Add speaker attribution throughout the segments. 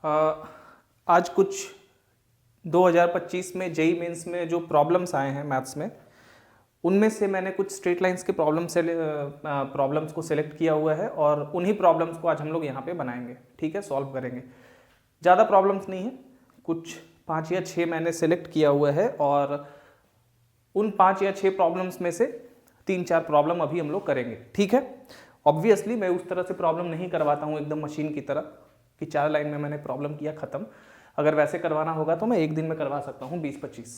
Speaker 1: आज कुछ 2025 में जेई मेंस में जो प्रॉब्लम्स आए हैं मैथ्स में, उनमें से मैंने कुछ स्ट्रेट लाइंस के प्रॉब्लम्स को सिलेक्ट किया हुआ है और उन्हीं प्रॉब्लम्स को आज हम लोग यहाँ पे बनाएंगे। ठीक है, सॉल्व करेंगे। ज़्यादा प्रॉब्लम्स नहीं है, कुछ 5 या 6 मैंने सिलेक्ट किया हुआ है और उन 5 या 6 प्रॉब्लम्स में से 3-4 प्रॉब्लम अभी हम लोग करेंगे। ठीक है, ऑब्वियसली मैं उस तरह से प्रॉब्लम नहीं करवाता हूँ एकदम मशीन की तरह कि 4 लाइन में मैंने प्रॉब्लम किया ख़त्म। अगर वैसे करवाना होगा तो मैं एक दिन में करवा सकता हूँ 20-25,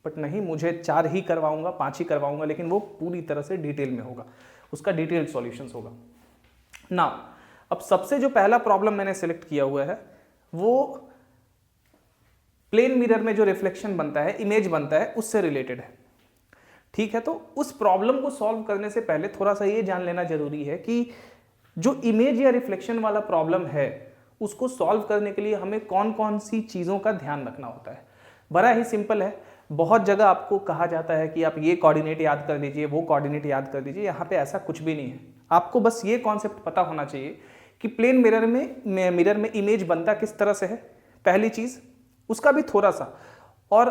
Speaker 1: बट नहीं, मुझे 4 ही करवाऊंगा, 5 ही करवाऊंगा, लेकिन वो पूरी तरह से डिटेल में होगा, उसका डिटेल्ड सॉल्यूशंस होगा ना। अब सबसे जो पहला प्रॉब्लम मैंने सेलेक्ट किया हुआ है वो प्लेन मिरर में जो रिफ्लेक्शन बनता है, इमेज बनता है, उससे रिलेटेड है। ठीक है, तो उस प्रॉब्लम को सॉल्व करने से पहले थोड़ा सा ये जान लेना जरूरी है कि जो इमेज या रिफ्लेक्शन वाला प्रॉब्लम है उसको सॉल्व करने के लिए हमें कौन कौन सी चीज़ों का ध्यान रखना होता है। बड़ा ही सिंपल है। बहुत जगह आपको कहा जाता है कि आप ये कोऑर्डिनेट याद कर लीजिए, वो कोऑर्डिनेट याद कर लीजिए। यहाँ पे ऐसा कुछ भी नहीं है। आपको बस ये कॉन्सेप्ट पता होना चाहिए कि प्लेन मिरर में इमेज बनता किस तरह से है, पहली चीज़, उसका भी थोड़ा सा, और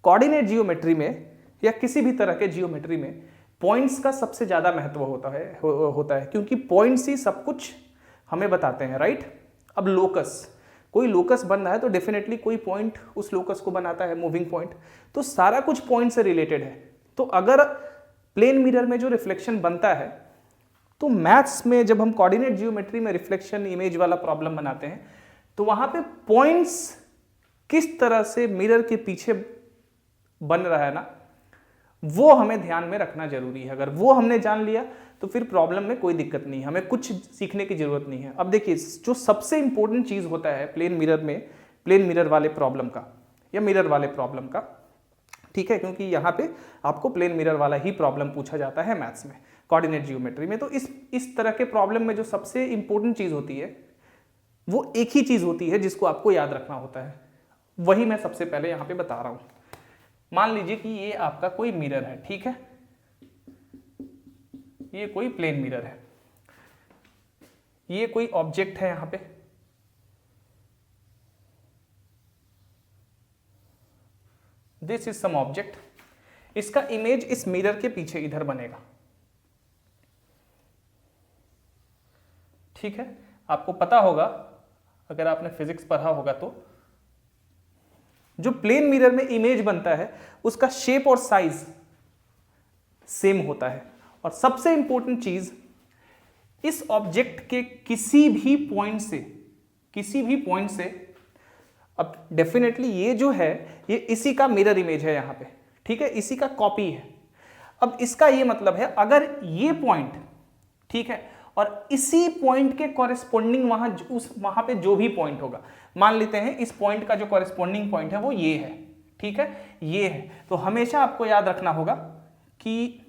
Speaker 1: कोऑर्डिनेट जियोमेट्री में या किसी भी तरह के जियोमेट्री में पॉइंट्स का सबसे ज़्यादा महत्व होता है क्योंकि पॉइंट्स ही सब कुछ हमें बताते हैं, राइट। अब लोकस, कोई लोकस बन रहा है तो डेफिनेटली कोई पॉइंट उस लोकस को बनाता है, मूविंग पॉइंट, तो सारा कुछ पॉइंट से रिलेटेड है। तो अगर प्लेन मिरर में जो रिफ्लेक्शन बनता है तो मैथ्स में जब हम कोऑर्डिनेट जियोमेट्री में रिफ्लेक्शन इमेज वाला प्रॉब्लम बनाते हैं तो वहां पे पॉइंट्स किस तरह से मिरर के पीछे बन रहा है ना, वो हमें ध्यान में रखना जरूरी है। अगर वो हमने जान लिया तो फिर प्रॉब्लम में कोई दिक्कत नहीं है, हमें कुछ सीखने की जरूरत नहीं है। अब देखिए, जो सबसे इंपॉर्टेंट चीज होता है प्लेन मिरर वाले प्रॉब्लम का या मिरर वाले प्रॉब्लम का, ठीक है, क्योंकि यहाँ पे आपको प्लेन मिरर वाला ही प्रॉब्लम पूछा जाता है मैथ्स में, कोऑर्डिनेट जियोमेट्री में। तो इस तरह के प्रॉब्लम में जो सबसे इंपॉर्टेंट चीज होती है वो एक ही चीज होती है जिसको आपको याद रखना होता है, वही मैं सबसे पहले यहाँ पे बता रहा हूं। मान लीजिए कि ये आपका कोई मिरर है, ठीक है, ये कोई प्लेन मिरर है, ये कोई ऑब्जेक्ट है, यहां पे दिस इज सम ऑब्जेक्ट, इसका इमेज इस मिरर के पीछे इधर बनेगा। ठीक है, आपको पता होगा अगर आपने फिजिक्स पढ़ा होगा तो जो प्लेन मिरर में इमेज बनता है उसका शेप और साइज सेम होता है। और सबसे इंपॉर्टेंट चीज, इस ऑब्जेक्ट के किसी भी पॉइंट से अब डेफिनेटली ये जो है ये इसी का मिरर इमेज है यहाँ पे, ठीक है, इसी का कॉपी है। अब इसका ये मतलब है अगर ये पॉइंट, ठीक है, और इसी पॉइंट के कॉरेस्पॉन्डिंग वहां पे जो भी पॉइंट होगा, मान लेते हैं इस पॉइंट का जो कॉरेस्पॉन्डिंग पॉइंट है वो ये है, ठीक है, ये है, तो हमेशा आपको याद रखना होगा कि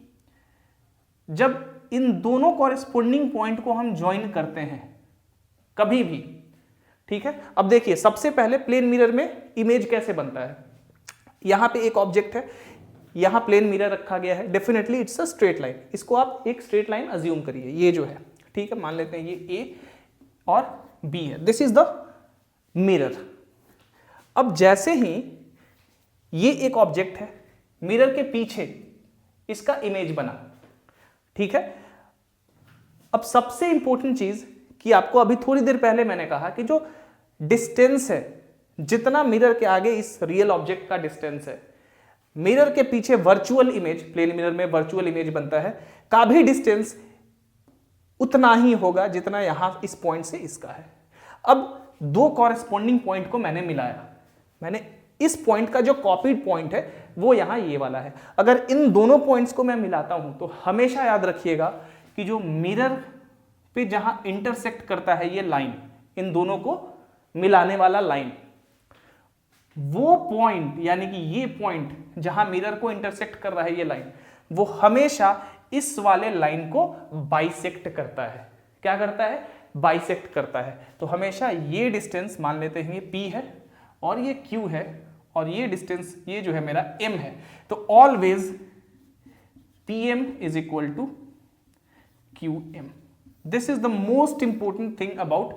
Speaker 1: जब इन दोनों कॉरेस्पॉन्डिंग पॉइंट को हम ज्वाइन करते हैं कभी भी, ठीक है। अब देखिए, सबसे पहले प्लेन मिरर में इमेज कैसे बनता है। यहां पे एक ऑब्जेक्ट है, यहां प्लेन मिरर रखा गया है, definitely it's a straight line, इसको आप एक स्ट्रेट लाइन अज्यूम करिए, ये जो है, ठीक है, मान लेते हैं ये ए और बी है, दिस इज द मिरर। अब जैसे ही ये एक ऑब्जेक्ट है, मिरर के पीछे इसका इमेज बना, ठीक है। अब सबसे इंपॉर्टेंट चीज कि आपको अभी थोड़ी देर पहले मैंने कहा कि जो डिस्टेंस है, जितना मिरर के आगे इस रियल ऑब्जेक्ट का डिस्टेंस है, मिरर के पीछे वर्चुअल इमेज, प्लेन मिरर में वर्चुअल इमेज बनता है, का भी डिस्टेंस उतना ही होगा जितना यहां इस पॉइंट से इसका है। अब दो कॉरेस्पॉन्डिंग पॉइंट को मैंने मिलाया, मैंने इस पॉइंट का जो कॉपीड पॉइंट है वो यहां ये वाला है। अगर इन दोनों पॉइंट्स को मैं मिलाता हूं तो हमेशा याद रखिएगा कि जो मिरर पे जहां इंटरसेक्ट करता है ये लाइन, इन दोनों को मिलाने वाला लाइन, वो पॉइंट यानी कि ये पॉइंट जहां मिरर को इंटरसेक्ट कर रहा है ये लाइन, वो हमेशा इस वाले लाइन को बाइसेक्ट करता है। क्या करता है? बाइसेक्ट करता है। तो हमेशा ये डिस्टेंस मान लेते हैं ये P है और ये Q है और ये डिस्टेंस ये जो है मेरा M है। तो always PM is equal to QM। This is the most important thing about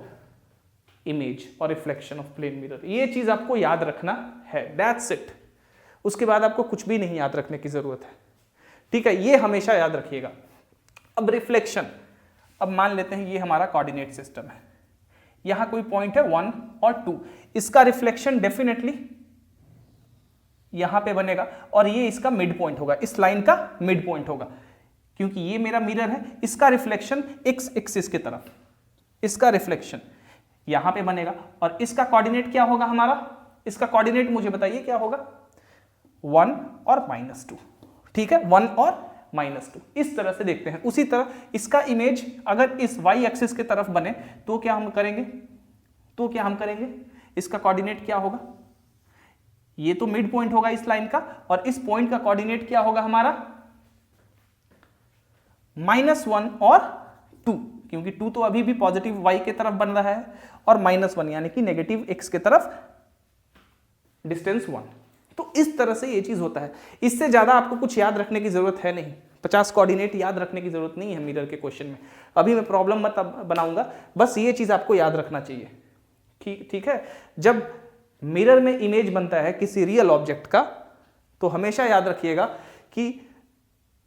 Speaker 1: image और रिफ्लेक्शन ऑफ प्लेन मिरर। ये चीज आपको याद रखना है, दैट्स इट। उसके बाद आपको कुछ भी नहीं याद रखने की जरूरत है, ठीक है, ये हमेशा याद रखिएगा। अब रिफ्लेक्शन, अब मान लेते हैं ये हमारा कोऑर्डिनेट सिस्टम है, यहां कोई पॉइंट है 1 और 2, इसका रिफ्लेक्शन डेफिनेटली यहां पे बनेगा और ये इसका मिड पॉइंट होगा, इस लाइन का मिड पॉइंट होगा, क्योंकि ये मेरा मिरर है, इसका रिफ्लेक्शन एक्स एक्सिस की तरफ, इसका रिफ्लेक्शन यहां पे बनेगा और इसका कोऑर्डिनेट क्या होगा हमारा, इसका कोऑर्डिनेट मुझे बताइए क्या होगा, 1 और -2, ठीक है, 1 और -2, इस तरह से देखते हैं। उसी तरह इसका इमेज अगर इस y एक्सिस की तरफ बने तो क्या हम करेंगे, इसका कोऑर्डिनेट क्या होगा, ये तो मिड पॉइंट होगा इस लाइन का और इस पॉइंट का कोऑर्डिनेट क्या होगा हमारा -1 और 2, क्योंकि 2 तो अभी भी पॉजिटिव y के तरफ बन रहा है और -1 यानी कि नेगेटिव x के तरफ डिस्टेंस 1। तो इस तरह से ये चीज होता है, इससे ज्यादा आपको कुछ याद रखने की जरूरत है नहीं, 50 कोऑर्डिनेट याद रखने की जरूरत नहीं है मिरर के क्वेश्चन में। अभी मैं प्रॉब्लम मत बनाऊंगा, बस ये चीज आपको याद रखना चाहिए, ठीक है। जब मिरर में इमेज बनता है किसी रियल ऑब्जेक्ट का तो हमेशा याद रखिएगा कि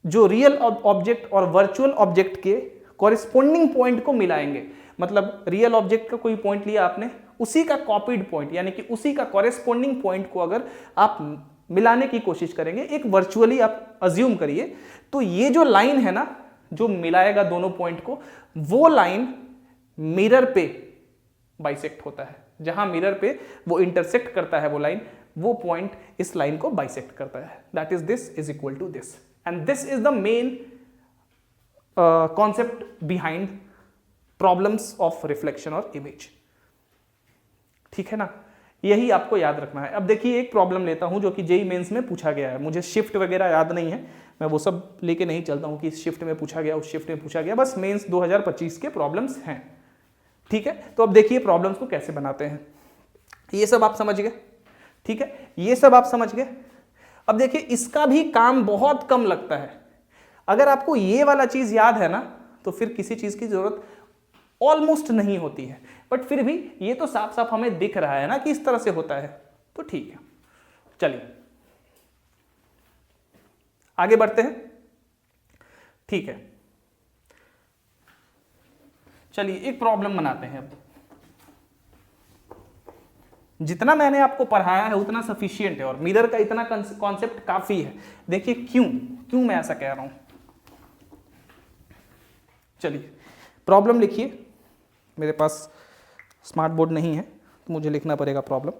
Speaker 1: जो रियल ऑब्जेक्ट और वर्चुअल ऑब्जेक्ट के कॉरिस्पॉन्डिंग पॉइंट को मिलाएंगे, मतलब रियल ऑब्जेक्ट का कोई पॉइंट लिया आपने, उसी का कॉपीड पॉइंट यानी कि उसी का कॉरेस्पॉन्डिंग पॉइंट को अगर आप मिलाने की कोशिश करेंगे, एक वर्चुअली आप अज्यूम करिए, तो ये जो लाइन है ना जो मिलाएगा दोनों पॉइंट को, वो लाइन मिरर पे बाइसेक्ट होता है, जहां मिरर पे वो इंटरसेक्ट करता है वो लाइन, वो पॉइंट इस लाइन को बाइसेक्ट करता है, that is this is equal to this, and this is the main concept behind problems of reflection और इमेज, ठीक है ना, यही आपको याद रखना है। अब देखिए एक प्रॉब्लम लेता हूं जो कि जेईई मेंस में पूछा गया है, मुझे शिफ्ट वगैरह याद नहीं है, मैं वो सब लेके नहीं चलता हूं कि इस शिफ्ट में पूछा गया, उस शिफ्ट में पूछा गया, बस मेंस 2025 के प्रॉब्लम्स हैं, ठीक है। तो अब देखिए प्रॉब्लम्स को कैसे बनाते हैं, ये सब आप समझ गए, ठीक है, ये सब आप समझ गए। अब देखिए इसका भी काम बहुत कम लगता है, अगर आपको ये वाला चीज याद है ना तो फिर किसी चीज की जरूरत ऑलमोस्ट नहीं होती है, बट फिर भी ये तो साफ साफ हमें दिख रहा है ना कि इस तरह से होता है, तो ठीक है। चलिए आगे बढ़ते हैं, ठीक है, चलिए एक प्रॉब्लम बनाते हैं। अब जितना मैंने आपको पढ़ाया है उतना सफिशिएंट है और मिरर का इतना कॉन्सेप्ट काफी है। देखिए क्यों मैं ऐसा कह रहा हूं, चलिए प्रॉब्लम लिखिए, मेरे पास स्मार्ट बोर्ड नहीं है तो मुझे लिखना पड़ेगा problem.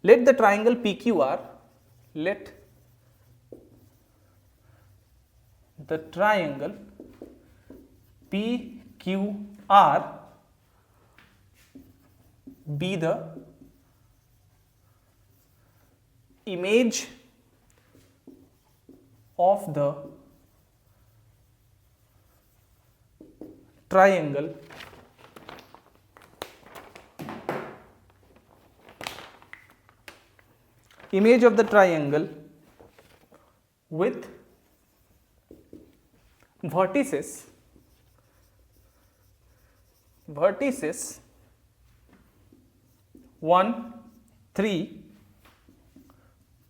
Speaker 1: Let the triangle PQR, let the triangle PQR be the image of the triangle with vertices 1 3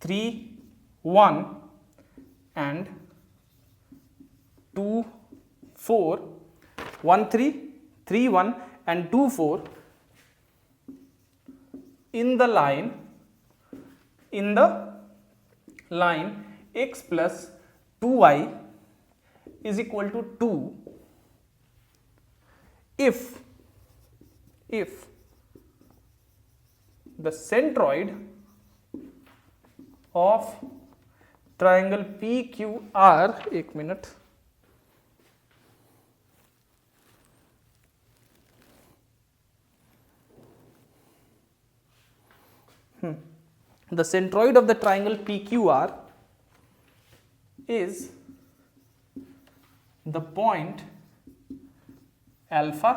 Speaker 1: 3 1 and 2 4 1 3 3 1 and 2 4 in the line x plus 2y is equal to 2 if the centroid of triangle PQR, एक minute, the centroid of the triangle PQR is the point alpha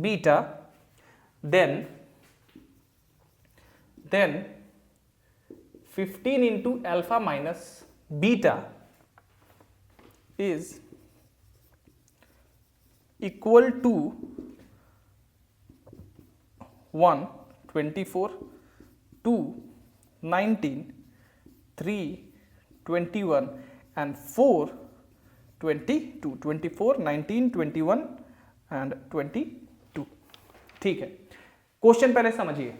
Speaker 1: beta, then 15 into alpha minus beta is equal to 1, 24, 2, 19, 3, 21 and 4, 22, 24, 19, 21 and 22। ठीक है, question पहले समझिए।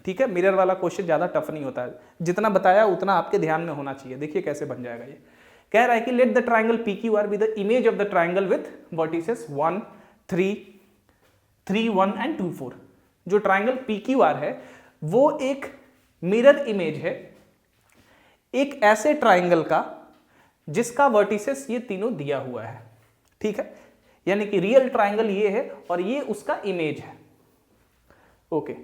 Speaker 1: ठीक है, mirror वाला question ज्यादा tough नहीं होता है, जितना बताया उतना आपके ध्यान में होना चाहिए। देखिए कैसे बन जाएगा। ये कह रहा है कि let the triangle PQR be the image of the triangle with vertices 1, 3, 3, 1 and 2, 4। जो ट्राइंगल PQR है वो एक मिरर इमेज है एक ऐसे ट्राइंगल का जिसका वर्टिसेस ये तीनों दिया हुआ है। ठीक है, यानी कि रियल ट्राइंगल ये है और ये उसका इमेज है। Okay,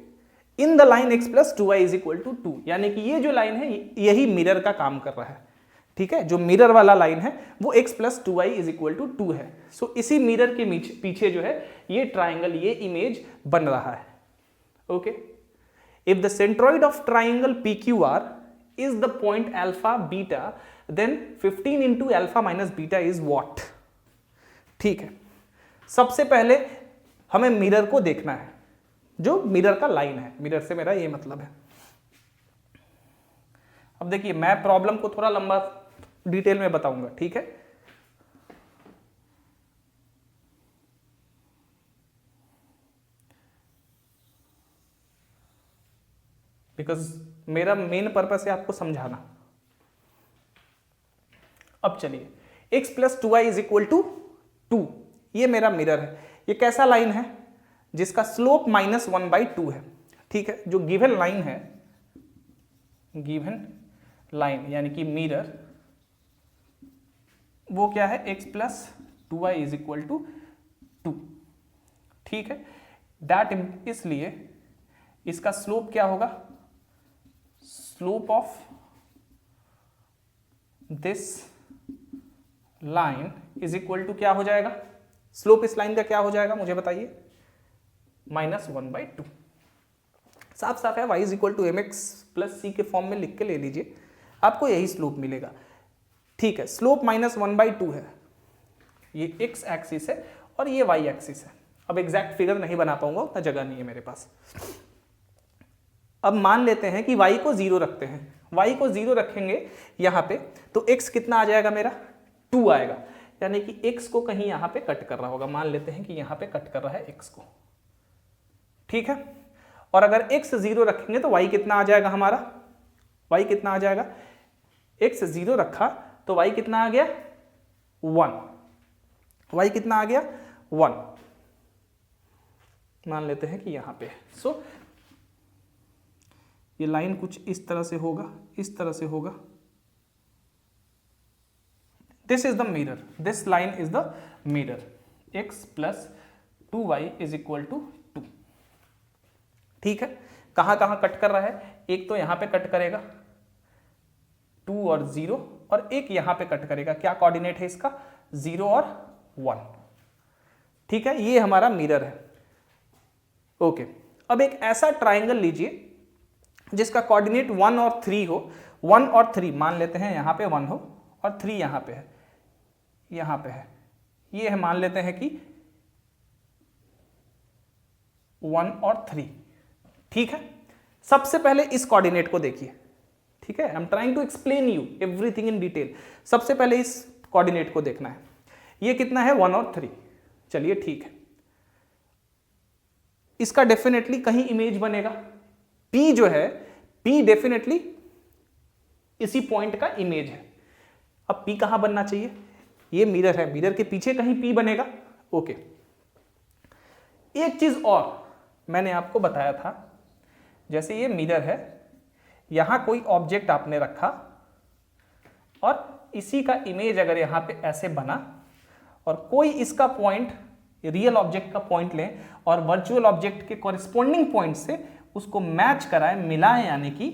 Speaker 1: in the line x plus 2y is equal to 2, यानी कि ये जो लाइन है यही मिरर का काम कर रहा है। ठीक है, जो मिरर वाला लाइन है वो x plus 2y is equal to 2 है। सो इसी मिरर के पीछे जो है ये ट्राइंगल, ये इमेज बन रहा है। Okay, if the centroid of triangle PQR is the point alpha beta, then 15 into alpha minus beta is what? ठीक है, सबसे पहले हमें मिरर को देखना है, जो मिरर का लाइन है। मिरर से मेरा ये मतलब है। अब देखिए मैं प्रॉब्लम को थोड़ा लंबा डिटेल में बताऊंगा। ठीक है, बिकॉज मेरा मेन पर्पस है आपको समझाना। अब चलिए, x plus 2y is equal to 2, ये मेरा मिरर है। ये कैसा लाइन है? जिसका स्लोप -1/2 है। ठीक है, जो गिवन लाइन है, गिवन लाइन यानी कि मिरर, वो क्या है? x plus 2y is equal to 2। ठीक है, दैट इसलिए इसका स्लोप क्या होगा? Slope of this line is equal to क्या हो जाएगा? स्लोप इस लाइन का क्या हो जाएगा मुझे बताइए? -1/2। साफ साफ है, y is equal to mx plus c के फॉर्म में लिख के ले लीजिए, आपको यही स्लोप मिलेगा। ठीक है, स्लोप -1/2 है, ये x एक्सिस है और ये y एक्सिस है। अब एग्जैक्ट फिगर नहीं बना पाऊंगा, उतना जगह नहीं है मेरे पास। अब मान लेते हैं कि y को 0 रखते हैं। y को 0 रखेंगे यहाँ पे, तो x कितना आ जाएगा मेरा? 2 आएगा, यानी कि x को कहीं यहाँ पे कट कर रहा होगा। मान लेते हैं कि यहाँ पे कट कर रहा है x को। ठीक है, और अगर x 0 रखेंगे तो y कितना आ जाएगा हमारा? y कितना आ जाएगा? x 0 रखा तो y कितना आ गया? 1। y कितना आ गया? 1। मान लेते हैं कि यहाँ पे सो ये लाइन कुछ इस तरह से होगा, इस तरह से होगा। This is the mirror, this line is the mirror. x plus 2y is equal to 2। ठीक है, कहां कहां कट कर रहा है? एक तो यहां पे कट करेगा 2 और 0, और एक यहां पे कट करेगा। क्या कोऑर्डिनेट है इसका? 0 और 1। ठीक है, ये हमारा मिरर है। ओके, अब एक ऐसा ट्राइंगल लीजिए जिसका कोऑर्डिनेट 1 और 3 हो। 1 और 3 मान लेते हैं, यहां पे 1 हो और 3 यहां पे है, यहां पे है, ये है। मान लेते हैं कि 1 और 3। ठीक है, सबसे पहले इस कोऑर्डिनेट को देखिए। ठीक है, I am trying to explain you everything in detail. सबसे पहले इस कोऑर्डिनेट को देखना है। ये कितना है? 1 और 3। चलिए ठीक है, इसका डेफिनेटली कहीं इमेज बनेगा। P जो है, P डेफिनेटली इसी पॉइंट का इमेज है। अब P कहां बनना चाहिए? ये मिरर है, मिरर के पीछे कहीं P बनेगा। ओके, एक चीज और मैंने आपको बताया था, जैसे ये मिरर है, यहां कोई ऑब्जेक्ट आपने रखा और इसी का इमेज अगर यहां पे ऐसे बना और कोई इसका पॉइंट, रियल ऑब्जेक्ट का पॉइंट लें और वर्चुअल ऑब्जेक्ट के कॉरेस्पॉन्डिंग पॉइंट से उसको मैच कराएं, मिलाएं, यानी कि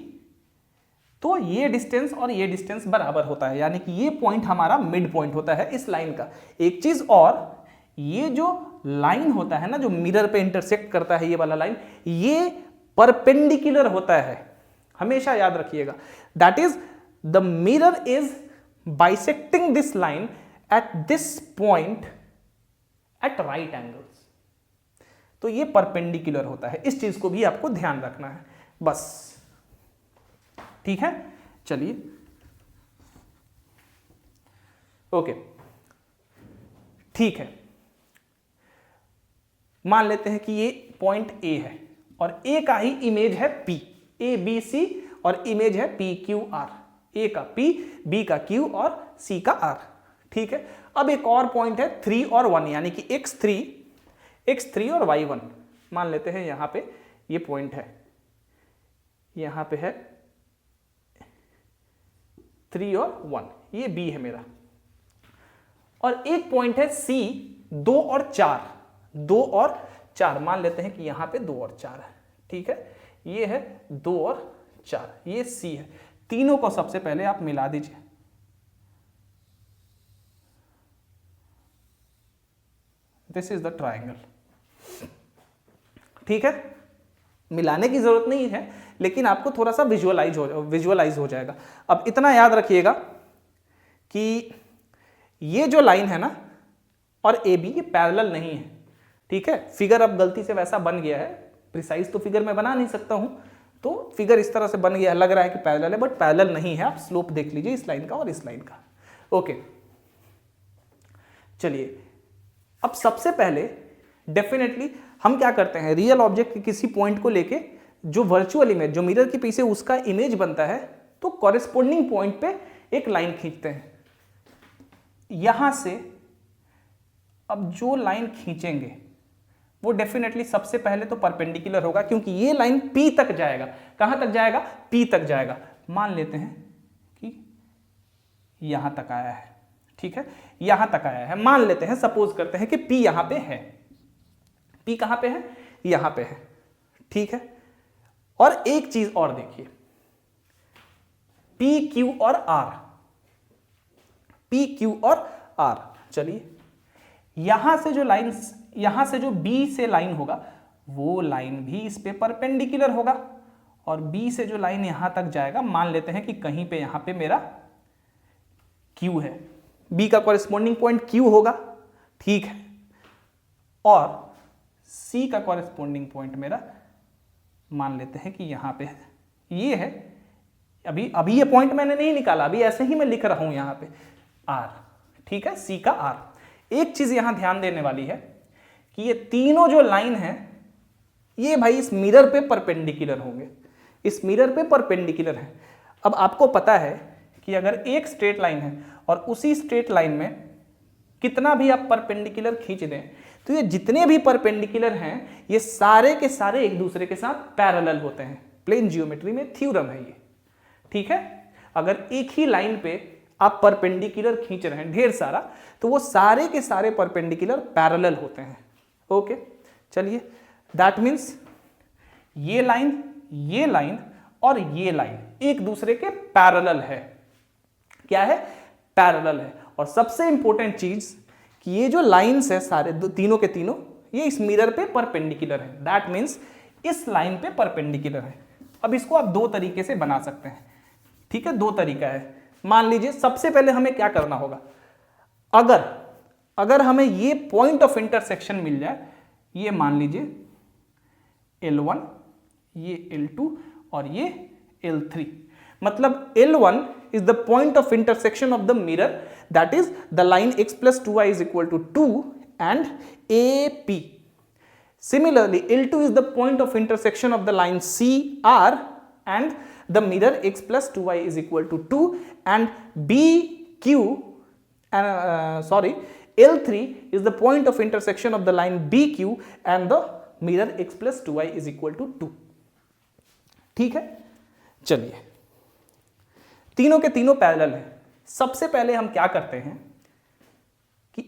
Speaker 1: तो ये डिस्टेंस और ये डिस्टेंस बराबर होता है, यानी कि ये पॉइंट हमारा मिड पॉइंट होता है इस लाइन का। एक चीज और, ये जो लाइन होता है ना, जो मिरर पे इंटरसेक्ट करता है, ये वाला लाइन, ये परपेंडिकुलर होता है, हमेशा याद रखिएगा। That is the mirror is bisecting this line at this point at right angles. तो ये परपेंडिकुलर होता है, इस चीज को भी आपको ध्यान रखना है बस। ठीक है, चलिए ओके, ठीक है। मान लेते हैं कि ये पॉइंट ए है और ए का ही इमेज है पी, ए बी सी, और इमेज है पी क्यू आर, ए का पी, बी का क्यू और सी का आर। ठीक है, अब एक और पॉइंट है 3 और 1, यानी कि x3 और y1। मान लेते हैं यहां पे ये पॉइंट है, यहां पे है 3 और 1, ये b है मेरा। और एक पॉइंट है c 2 और 4, मान लेते हैं कि यहां पे 2 और 4 है। ठीक है, ये है 2 और 4, ये c है। तीनों को सबसे पहले आप मिला दीजिए। This is the triangle. ठीक है, मिलाने की जरूरत नहीं है, लेकिन आपको थोड़ा सा विजुअलाइज हो जाएगा। अब इतना याद रखिएगा कि ये जो लाइन है ना और ए बी, ये पैरेलल नहीं है। ठीक है, फिगर अब गलती से वैसा बन गया है, प्रिसाइज तो फिगर मैं बना नहीं सकता हूं, तो फिगर इस तरह से बन गया, लग रहा है कि पैरेलल है, बट पैरेलल नहीं है। आप स्लोप देख लीजिए इस लाइन का और इस लाइन का। ओके, चलिए अब सबसे पहले डेफिनेटली हम क्या करते हैं, रियल ऑब्जेक्ट के किसी पॉइंट को लेके जो वर्चुअल इमेज, जो मिरर के पीछे उसका इमेज बनता है, तो कॉरेस्पॉन्डिंग पॉइंट पे एक लाइन खींचते हैं। यहां से अब जो लाइन खींचेंगे वो डेफिनेटली सबसे पहले तो परपेंडिकुलर होगा, क्योंकि ये लाइन P तक जाएगा। कहां तक जाएगा? P तक जाएगा। मान लेते हैं कि यहां तक आया है। ठीक है, यहां तक आया है, मान लेते हैं, सपोज करते हैं कि P यहां पे है। P कहां पे है? यहां पे है। ठीक है, और एक चीज और देखिए, P Q और R, P Q और R। चलिए, यहां से जो लाइन, यहां से जो B से लाइन होगा वो लाइन भी इस पे परपेंडिकुलर होगा, और B से जो लाइन यहां तक जाएगा, मान लेते हैं कि कहीं पे यहां पे मेरा Q है, B का कॉरेस्पॉन्डिंग पॉइंट Q होगा। ठीक है, और C का कॉरेस्पॉन्डिंग पॉइंट मेरा मान लेते हैं कि यहां पे है, ये है। अभी ये पॉइंट मैंने नहीं निकाला, अभी ऐसे ही मैं लिख रहा हूं यहां पे R। ठीक है, C का R। एक चीज यहां ध्यान देने वाली है कि ये तीनों जो लाइन है ये भाई इस मिरर पे परपेंडिकुलर होंगे, इस मिरर पे परपेंडिकुलर है। अब आपको पता है कि अगर एक स्ट्रेट लाइन है और उसी स्ट्रेट लाइन में कितना भी आप परपेंडिकुलर खींच दें, तो ये जितने भी परपेंडिकुलर हैं ये सारे के सारे एक दूसरे के साथ पैरेलल होते हैं। प्लेन जियोमेट्री में थ्योरम है ये। ठीक है, अगर एक ही लाइन पे आप परपेंडिकुलर खींच रहे हैं ढेर सारा, तो वो सारे के सारे परपेंडिकुलर पैरेलल होते हैं। ओके, चलिए, दैट मीन्स ये लाइन और ये लाइन एक दूसरे के पैरेलल है। क्या है? पैरेलल है। और सबसे इंपॉर्टेंट चीज कि ये जो लाइंस है सारे तीनों के तीनों, ये इस मिरर पे परपेंडिकुलर है। दैट मीन्स इस लाइन पे परपेंडिकुलर है। अब इसको आप दो तरीके से बना सकते हैं। ठीक है, दो तरीका है। मान लीजिए सबसे पहले हमें क्या करना होगा, अगर हमें ये पॉइंट ऑफ इंटरसेक्शन मिल जाए, ये मान लीजिए L1, ये L2 और ये L3, मतलब L1 is the point of intersection of the mirror, that is the line x plus 2y is equal to 2 and AP. Similarly, L2 is the point of intersection of the line CR and the mirror x plus 2y is equal to 2 and BQ, L3 is the point of intersection of the line BQ and the mirror x plus 2y is equal to 2. ठीक है, चलिए, तीनों के तीनों parallel है। सबसे पहले हम क्या करते हैं कि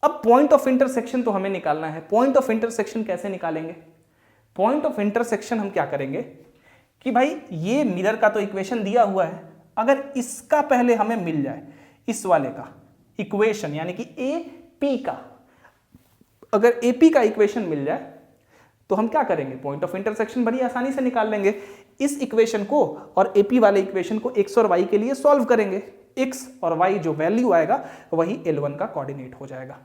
Speaker 1: अब पॉइंट ऑफ इंटरसेक्शन तो हमें निकालना है। पॉइंट ऑफ इंटरसेक्शन कैसे निकालेंगे? पॉइंट ऑफ इंटरसेक्शन हम क्या करेंगे कि भाई ये मिरर का तो इक्वेशन दिया हुआ है, अगर इसका पहले हमें मिल जाए, इस वाले का इक्वेशन यानी कि AP का, अगर AP का इक्वेशन मिल जाए तो हम क्या करेंगे, पॉइंट ऑफ इंटरसेक्शन बड़ी आसानी से निकाल लेंगे। इस इक्वेशन को और AP वाले इक्वेशन को x और y के लिए सॉल्व करेंगे। x और y जो वैल्यू आएगा वही L1 का कोऑर्डिनेट हो जाएगा।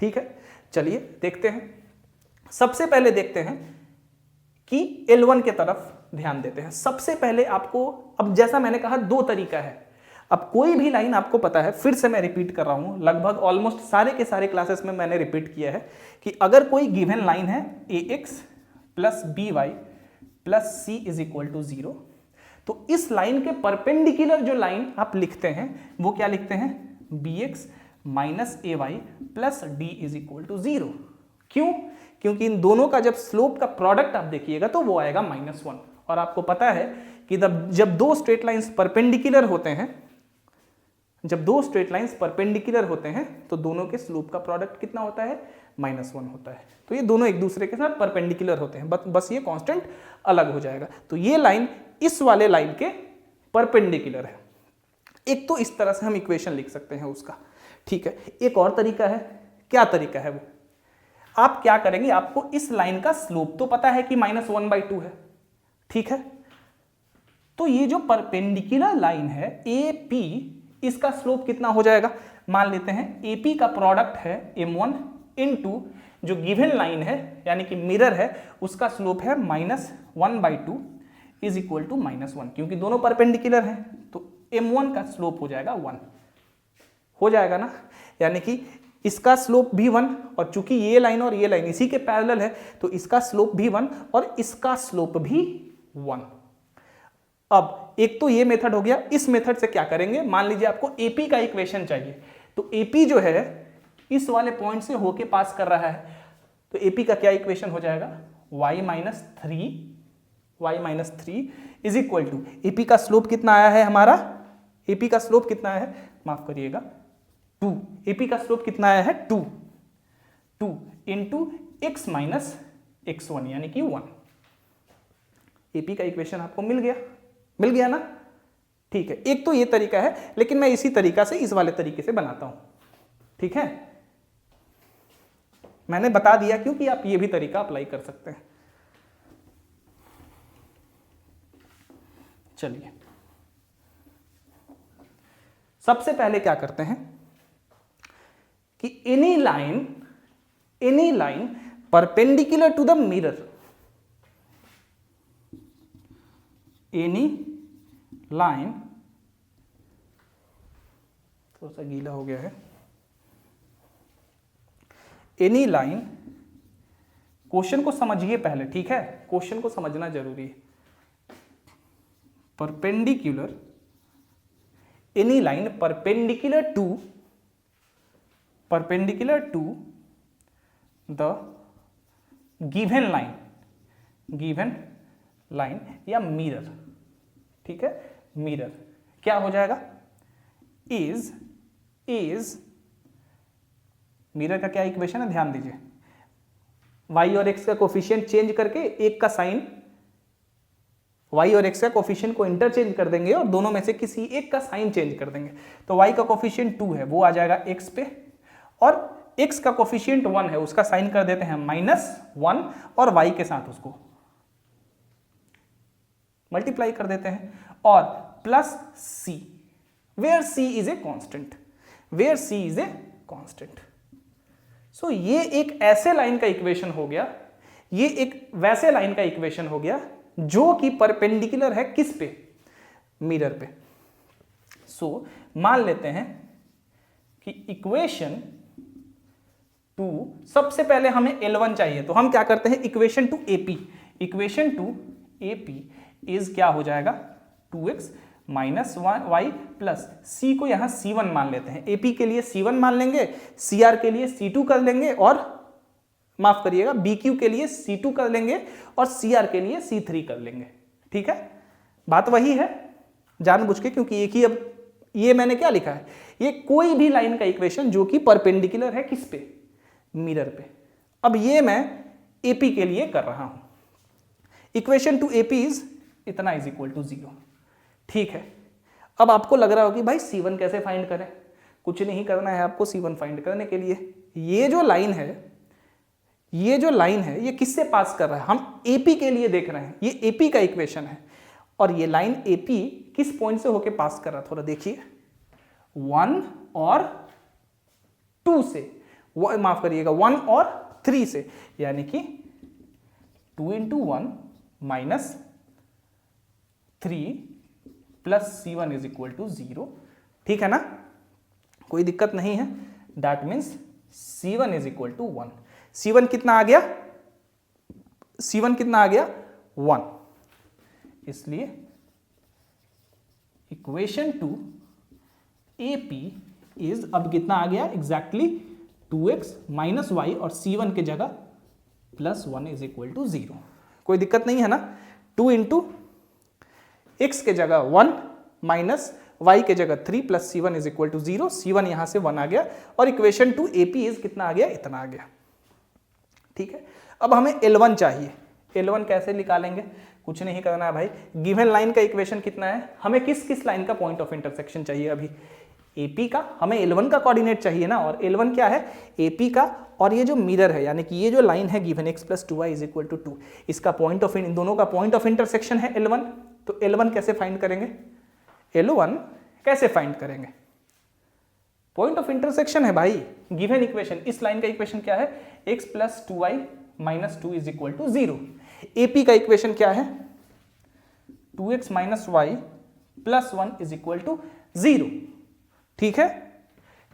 Speaker 1: ठीक है, चलिए देखते हैं। सबसे पहले देखते हैं कि L1 के तरफ ध्यान देते हैं। सबसे पहले आपको, अब जैसा मैंने कहा, दो तरीका है। अब कोई भी लाइन आपको पता है, फिर से मैं रिपीट कर रहा हूं, लगभग ऑलमोस्ट सारे के सारे क्लासेस में मैंने रिपीट किया है कि अगर कोई गिवन लाइन है ax plus by plus c is equal to 0, तो इस लाइन के परपेंडिकुलर जो लाइन आप लिखते हैं वो क्या लिखते हैं, bx minus ay plus d is equal to 0। क्यों? क्योंकि इन दोनों का जब स्लोप का प्रोडक्ट आप देखिएगा तो वो आएगा -1, और आपको पता है कि जब दो स्ट्रेट लाइंस परपेंडिकुलर होते हैं, जब दो स्ट्रेट लाइंस परपेंडिकुलर होते हैं तो दोनों के स्लोप का प्रोडक्ट कितना होता है, -1 होता है। तो ये दोनों एक दूसरे के साथ परपेंडिकुलर होते हैं, बस ये कांस्टेंट अलग हो जाएगा। तो ये लाइन इस वाले लाइन के परपेंडिकुलर है। एक तो इस तरह से हम इक्वेशन लिख सकते हैं उसका, ठीक है। एक और तरीका है, क्या तरीका है वो, आप क्या करेंगे, आपको इस लाइन का स्लोप तो पता है कि -1/2 है, ठीक है। तो ये जो परपेंडिकुलर लाइन है AP, इसका स्लोप कितना हो जाएगा, मान लेते हैं AP का प्रोडक्ट है M1 इनटू जो गिवन लाइन है यानी कि मिरर है उसका स्लोप है -1/2 इज इक्वल टू -1, क्योंकि दोनों परपेंडिकुलर हैं तो M1 का स्लोप हो जाएगा 1, हो जाएगा ना। यानी कि इसका स्लोप भी 1, और चूंकि ये लाइन और ये लाइन इसी के पैरेलल है तो इसका स्लोप भी 1 और इसका स्लोप भी 1। अब एक तो ये मेथड हो गया। इस मेथड से क्या करेंगे, मान लीजिए आपको AP का इक्वेशन चाहिए, तो AP जो है इस वाले पॉइंट से होके पास कर रहा है, तो AP का क्या इक्वेशन हो जाएगा, y - 3 is equal to, AP का स्लोप कितना आया है हमारा, AP का स्लोप कितना आया है, माफ करिएगा 2, AP का स्लोप कितना आया है 2 इंटू x माइनस x1 यानी कि 1। AP का इक्वेशन आपको मिल गया ना, ठीक है। एक तो ये तरीका है, लेकिन मैं इसी तरीका से इस वाले तरीके से बनाता हूं, ठीक है। मैंने बता दिया क्योंकि आप ये भी तरीका अप्लाई कर सकते हैं। चलिए सबसे पहले क्या करते हैं कि any line perpendicular to the mirror, any line, थोड़ा सा गीला हो गया है, एनी लाइन, क्वेश्चन को समझिए पहले, ठीक है, क्वेश्चन को समझना जरूरी है। Perpendicular, any line perpendicular to the given line या मिरर, ठीक है, मिरर क्या हो जाएगा, इज मिरर का क्या इक्वेशन है, ध्यान दीजिए, y और x का कोफिशिएंट चेंज करके एक का साइन, y और x का कोफिशिएंट को इंटरचेंज कर देंगे और दोनों में से किसी एक का साइन चेंज कर देंगे। तो y का कोफिशिएंट 2 है, वो आ जाएगा x पे, और x का कोफिशिएंट 1 है, उसका साइन कर देते हैं -1 और y के साथ उसको मल्टीप्लाई कर देते हैं, और plus c, where c is a constant. So ये एक ऐसे लाइन का इक्वेशन हो गया, ये एक वैसे लाइन का इक्वेशन हो गया जो कि परपेंडिकुलर है किस पे, मिरर पे। सो मान लेते हैं कि इक्वेशन 2, सबसे पहले हमें L1 चाहिए, तो हम क्या करते हैं, इक्वेशन टू AP इज क्या हो जाएगा, 2x minus y plus c को यहां C1 मान लेते हैं, AP के लिए C1 मान लेंगे, CR के लिए C2 कर लेंगे, और माफ करिएगा BQ के लिए C2 कर लेंगे, और CR के लिए C3 कर लेंगे, ठीक है। बात वही है जानबूझ के, क्योंकि एक ही, अब ये मैंने क्या लिखा है, ये कोई भी लाइन का इक्वेशन जो कि परपेंडिकुलर है किस पे, मिरर पे। अब ये मैं AP के लिए कर रहा हूं, इक्वेशन टू AP इज इतना इज इक्वल टू 0, ठीक है। अब आपको लग रहा हो कि भाई C1 कैसे फाइंड करें, कुछ नहीं करना है आपको C1 फाइंड करने के लिए। ये जो लाइन है ये किससे पास कर रहा है, हम AP के लिए देख रहे हैं, ये AP का इक्वेशन है, और ये लाइन AP किस पॉइंट से होके पास कर रहा है, थोड़ा देखिए, 1 और 2 से, वो माफ करिएगा 1 और 3 से, यानी कि 2 into 1 minus 3 plus C1 is equal to 0। ठीक है ना, कोई दिक्कत नहीं है। That means C1 is equal to 1। C1 कितना आ गया? C1 कितना आ गया? 1। इसलिए इक्वेशन 2 AP इज, अब कितना आ गया एग्जैक्टली 2x माइनस वाई और C1 की जगह प्लस 1 इज इक्वल टू 0। कोई दिक्कत नहीं है ना। 2 इंटू एक्स के जगह 1 माइनस y के जगह 3 plus C1 is equal to 0। C1 यहां से 1 आ गया और इक्वेशन 2 AP इज कितना आ गया? इतना आ गया। ठीक है, अब हमें L1 चाहिए। L1 कैसे निकालेंगे? कुछ नहीं करना है भाई, गिवन लाइन का इक्वेशन कितना है, हमें किस किस लाइन का पॉइंट ऑफ इंटरसेक्शन चाहिए? अभी AP का, हमें L1 का कोऑर्डिनेट चाहिए ना, और L1 क्या है? AP का, और ये जो मिरर है यानी कि ये जो लाइन है given x plus 2y is equal to 2, इसका पॉइंट ऑफ, इन दोनों का पॉइंट ऑफ इंटरसेक्शन है L1। तो L1 कैसे फाइंड करेंगे? L1 कैसे फाइंड करेंगे? पॉइंट ऑफ इंटरसेक्शन है भाई, गिवन इक्वेशन, इस लाइन का इक्वेशन क्या है? x plus 2y minus 2 is equal to 0। AP का इक्वेशन क्या है? 2x minus Y plus 1 is equal to 0। ठीक है,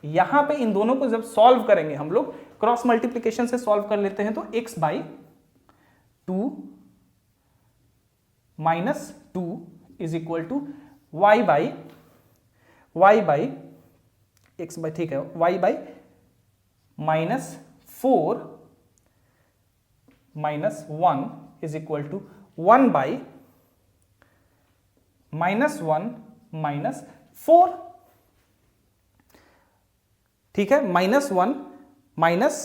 Speaker 1: यहां पे इन दोनों को जब सॉल्व करेंगे हम लोग, क्रॉस मल्टीप्लीकेशन से सॉल्व कर लेते हैं, तो x by 2 minus 2 is equal to y by x by, ठीक है, y by minus 4 minus 1 is equal to 1 by minus 1 minus 4। ठीक है, माइनस 1 माइनस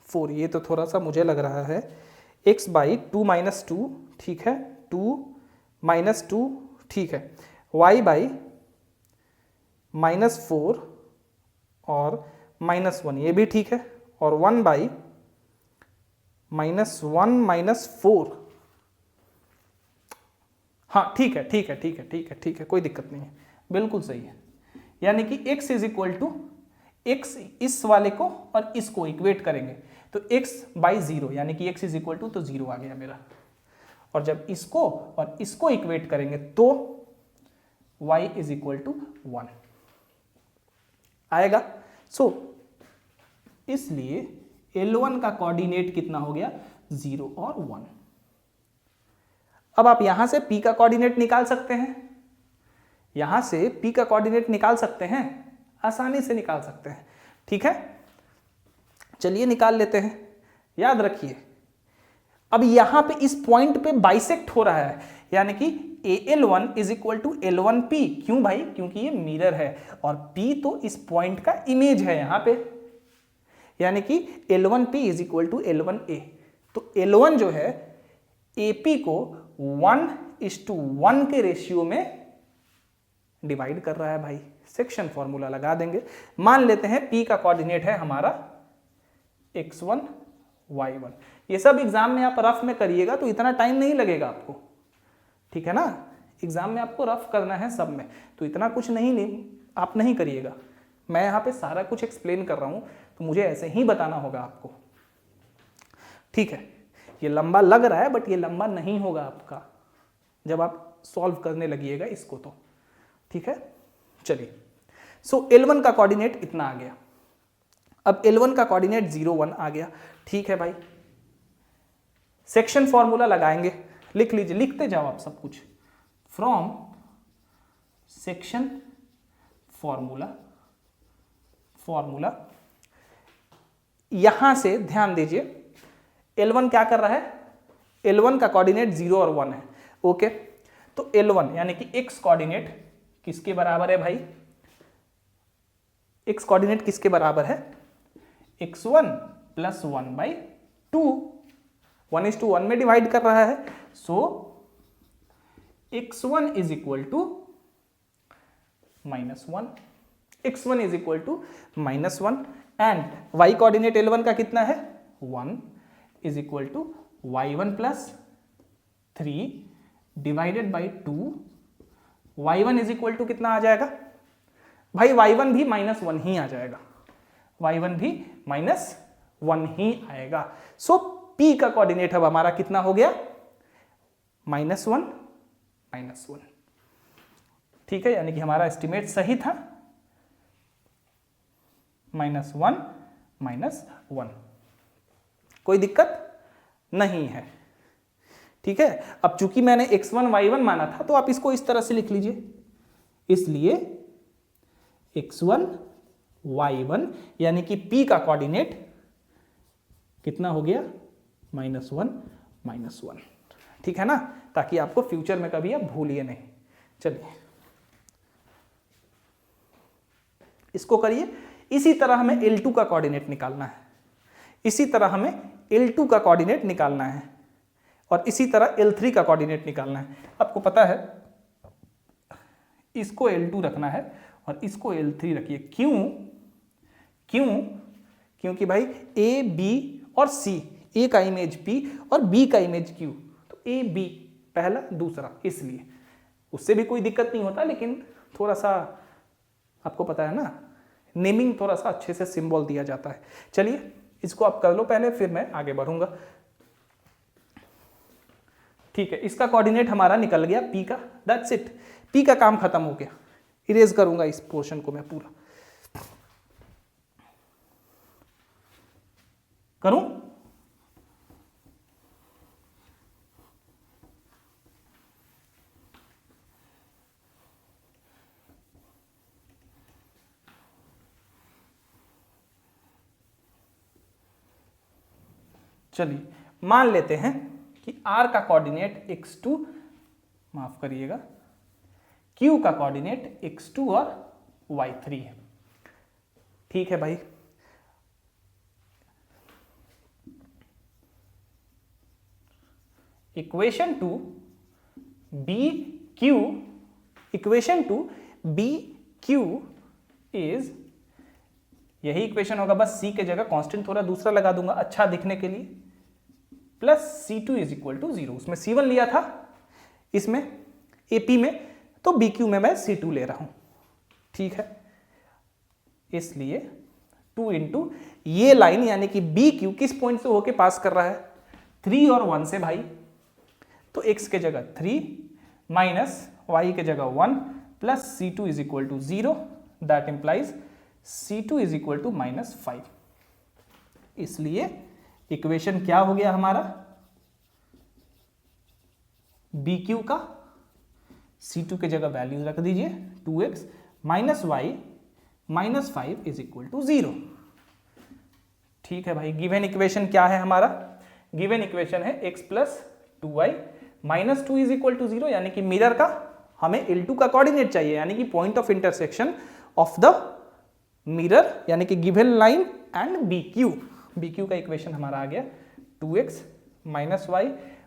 Speaker 1: 4, ये तो थोड़ा सा मुझे लग रहा है, x बाई 2 माइनस 2, ठीक है, 2 माइनस 2, ठीक है, y बाई माइनस 4 और माइनस 1, ये भी ठीक है, और 1 बाई माइनस 1 माइनस 4। हाँ ठीक है, ठीक है, ठीक है, ठीक है, ठीक है, कोई दिक्कत नहीं है, बिल्कुल सही है। यानी कि x is equal to, x इस वाले को और इसको इक्वेट करेंगे तो x बाई 0, यानी कि x इज इक्वल टू, तो 0 आ गया मेरा, और जब इसको और इसको इक्वेट करेंगे तो y इज इक्वल टू 1 आएगा। सो इसलिए L1 का कोऑर्डिनेट कितना हो गया? 0 और 1। अब आप यहां से P का कोऑर्डिनेट निकाल सकते हैं, यहां से P का कोऑर्डिनेट निकाल सकते हैं, आसानी से निकाल सकते हैं। ठीक है, चलिए निकाल लेते हैं। याद रखिए, अब यहां पे इस पॉइंट पे बाइसेक्ट हो रहा है, यानी कि AL1 is equal to L1P। क्यों भाई? क्योंकि ये मिरर है और P तो इस पॉइंट का इमेज है यहां पे, यानी कि L1P is equal to L1A। तो L1 जो है AP को 1:1 के रेशियो में डिवाइड कर रहा है भाई। सेक्शन फॉर्मूला लगा देंगे। मान लेते हैं P का कोऑर्डिनेट है हमारा x1 y1। ये सब एग्जाम में आप रफ में करिएगा तो इतना टाइम नहीं लगेगा आपको, ठीक है ना। एग्जाम में आपको रफ करना है सब में, तो इतना कुछ नहीं आप नहीं करिएगा। मैं यहाँ पे सारा कुछ एक्सप्लेन कर रहा हूँ तो मुझे ऐसे ही बताना होगा आपको, ठीक है। ये लंबा लग रहा है बट ये लंबा नहीं होगा आपका जब आप सॉल्व करने लगिएगा इसको तो, ठीक है। चलिए, सो L1 का कोऑर्डिनेट इतना आ गया। अब L1 का कोऑर्डिनेट 0 1 आ गया, ठीक है भाई। सेक्शन फॉर्मूला लगाएंगे, लिख लीजिए, लिखते जाओ आप सब कुछ। फ्रॉम सेक्शन फॉर्मूला यहां से ध्यान दीजिए, L1 क्या कर रहा है? L1 का कोऑर्डिनेट 0 और 1 है, ओके। तो L1 यानी कि x कोऑर्डिनेट किसके बराबर है भाई? x कोऑर्डिनेट किसके बराबर है? x1 प्लस 1/2, 1:1 में डिवाइड कर रहा है। So x1 is equal to -1, x1 is equal to -1 and y coordinate L1 का कितना है? 1 is equal to y1 plus 3 divided by 2, y1 is equal to कितना आ जाएगा? भाई y1 भी -1 ही आ जाएगा, y1 भी -1 ही आएगा। सो p का कोऑर्डिनेट अब हमारा कितना हो गया, -1 -1। ठीक है, यानी कि हमारा एस्टिमेट सही था, -1 -1। कोई दिक्कत नहीं है। ठीक है, अब चूंकि मैंने x1 y1 माना था तो आप इसको इस तरह से लिख लीजिए, इसलिए x1 y1 यानी कि p का कोऑर्डिनेट कितना हो गया, -1 -1। ठीक है ना, ताकि आपको फ्यूचर में कभी आप भूलिए नहीं। चलिए इसको करिए। इसी तरह हमें L2 का कोऑर्डिनेट निकालना है, इसी तरह हमें L2 का कोऑर्डिनेट निकालना है, और इसी तरह L3 का कोऑर्डिनेट निकालना है। आपको पता है इसको L2 रखना है और इसको L3 रखिए। क्योंकि भाई A, B और C, A का इमेज P और B का इमेज Q, तो A B पहला दूसरा, इसलिए उससे भी कोई दिक्कत नहीं होता, लेकिन थोड़ा सा आपको पता है ना, नेमिंग थोड़ा सा अच्छे से सिंबल दिया जाता है। चलिए इसको आप कर लो पहले, फिर मैं आगे बढ़ूंगा। ठीक है, इसका कोऑर्डिनेट हमारा निकल गया P का, दैट्स इट। P का काम खत्म हो गया। इरेज करूंगा इस पोर्शन को मैं पूरा, करूं? चलिए मान लेते हैं कि R का कोऑर्डिनेट x2, माफ करिएगा, Q का कोऑर्डिनेट x2 और y3 है। ठीक है भाई, equation to B Q is, यही इक्वेशन होगा, बस C के जगह कांस्टेंट थोड़ा दूसरा लगा दूंगा अच्छा दिखने के लिए, plus C2 is equal to 0। उसमें C1 लिया था, इसमें AP में, तो BQ में मैं C2 ले रहा हूं। ठीक है, इसलिए 2 इंटू ये लाइन यानी कि BQ किस पॉइंट से होके पास कर रहा है, 3 और 1 से भाई, तो x के जगह 3 माइनस y के जगह 1 plus C2 is equal to 0, that implies C2 is equal to -5। इसलिए इक्वेशन क्या हो गया हमारा, BQ का C2 के जगह वैल्यू रख दीजिए 2x minus y minus 5 is equal to 0। ठीक है भाई, गिवन इक्वेशन क्या है हमारा, गिवन इक्वेशन है x plus 2y minus 2 is equal to 0, यानी कि मिरर का हमें L2 का कोऑर्डिनेट चाहिए, यानी कि point of intersection of the mirror, यानी कि गिवन लाइन एंड BQ का इक्वेशन हमारा आ गया 2x minus y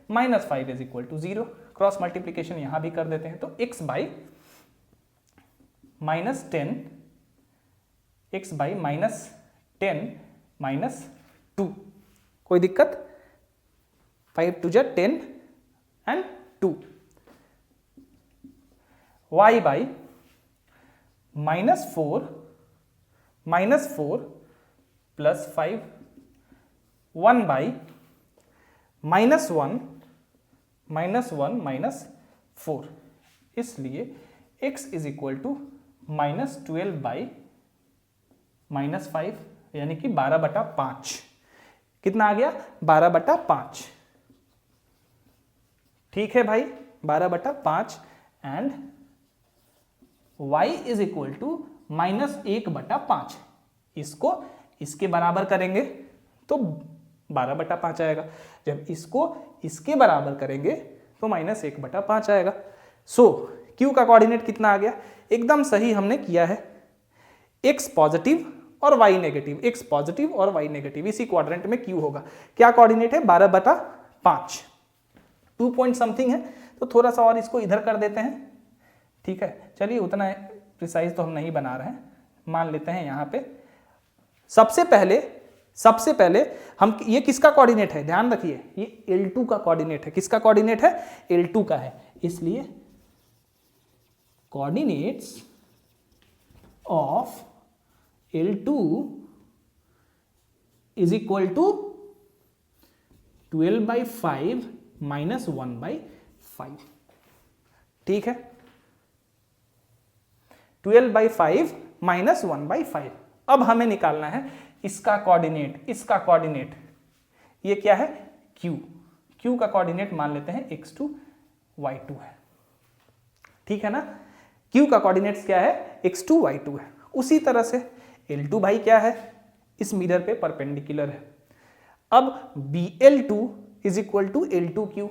Speaker 1: minus 5 is equal to 0। Cross multiplication यहां भी कर देते हैं, तो x बाई माइनस 10 माइनस 2, कोई दिक्कत, 5 टू जा 10 and 2, y by minus 4 plus 5, 1 by minus 1 minus 4, इसलिए x is equal to -12 by -5, यानी कि 12/5। कितना आ गया, 12/5। ठीक है भाई, 12/5 and y is equal to -1/5। इसको इसके बराबर करेंगे तो 12/5 आएगा, जब इसको इसके बराबर करेंगे तो -1/5 आएगा। सो Q का कोऑर्डिनेट कितना आ गया, एकदम सही हमने किया है, x पॉजिटिव और y नेगेटिव, x पॉजिटिव और y नेगेटिव, इसी क्वाड्रेंट में Q होगा। क्या कोऑर्डिनेट है, 12/5, 2 पॉइंट समथिंग है, तो थोड़ा सा और इसको इधर कर देते हैं। ठीक है, चलिए उतना प्रिसाइज तो हम नहीं बना रहे हैं, मान लेते हैं यहाँ पे। सबसे पहले हम, ये किसका कोऑर्डिनेट है, ध्यान रखिए, ये L2 का कोऑर्डिनेट है। किसका कोऑर्डिनेट है, L2 का है, इसलिए coordinates of L2 is equal to 12/5 minus 1/5। ठीक है, 12/5 माइनस 1/5। अब हमें निकालना है इसका कोऑर्डिनेट, इसका कोऑर्डिनेट ये क्या है, Q। Q का कोऑर्डिनेट मान लेते हैं x2 y2 है। ठीक है ना, Q का कोऑर्डिनेट्स क्या है, x2 y2 है। उसी तरह से L2 भाई क्या है, इस मिरर पे परपेंडिकुलर है। अब BL2 is equal to L2Q,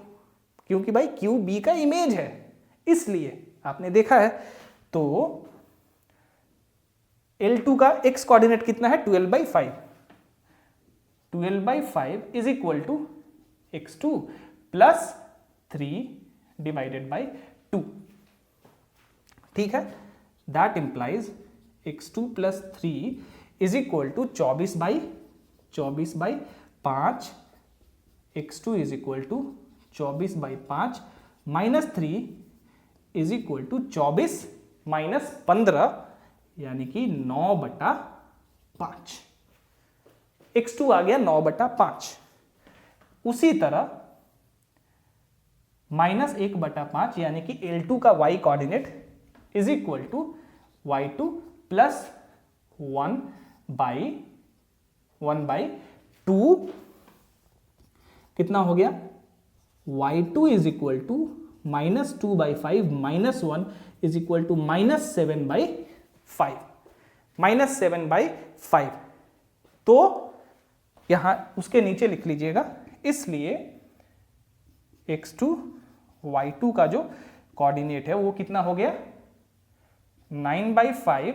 Speaker 1: क्योंकि भाई Q B का इमेज है, इसलिए आपने देखा है। तो L2 का x कोऑर्डिनेट कितना है, 12/5। 12/5 is equal to x2 plus 3 divided by 2। ठीक है, that implies x2 plus 3 is equal to 24/5। x2 is equal to 24/5 minus 3 is equal to 24 minus 15, यानी कि 9/5। x2 आ गया 9/5। उसी तरह माइनस 1/5 यानी कि L2 का y coordinate is equal to y2 plus 1/2। कितना हो गया, y2 is equal to minus 2/5 minus 1 is equal to minus 7/5, minus 7/5। तो यहां उसके नीचे लिख लीजिएगा। इसलिए x2 y2 का जो कोऑर्डिनेट है वो कितना हो गया, 9/5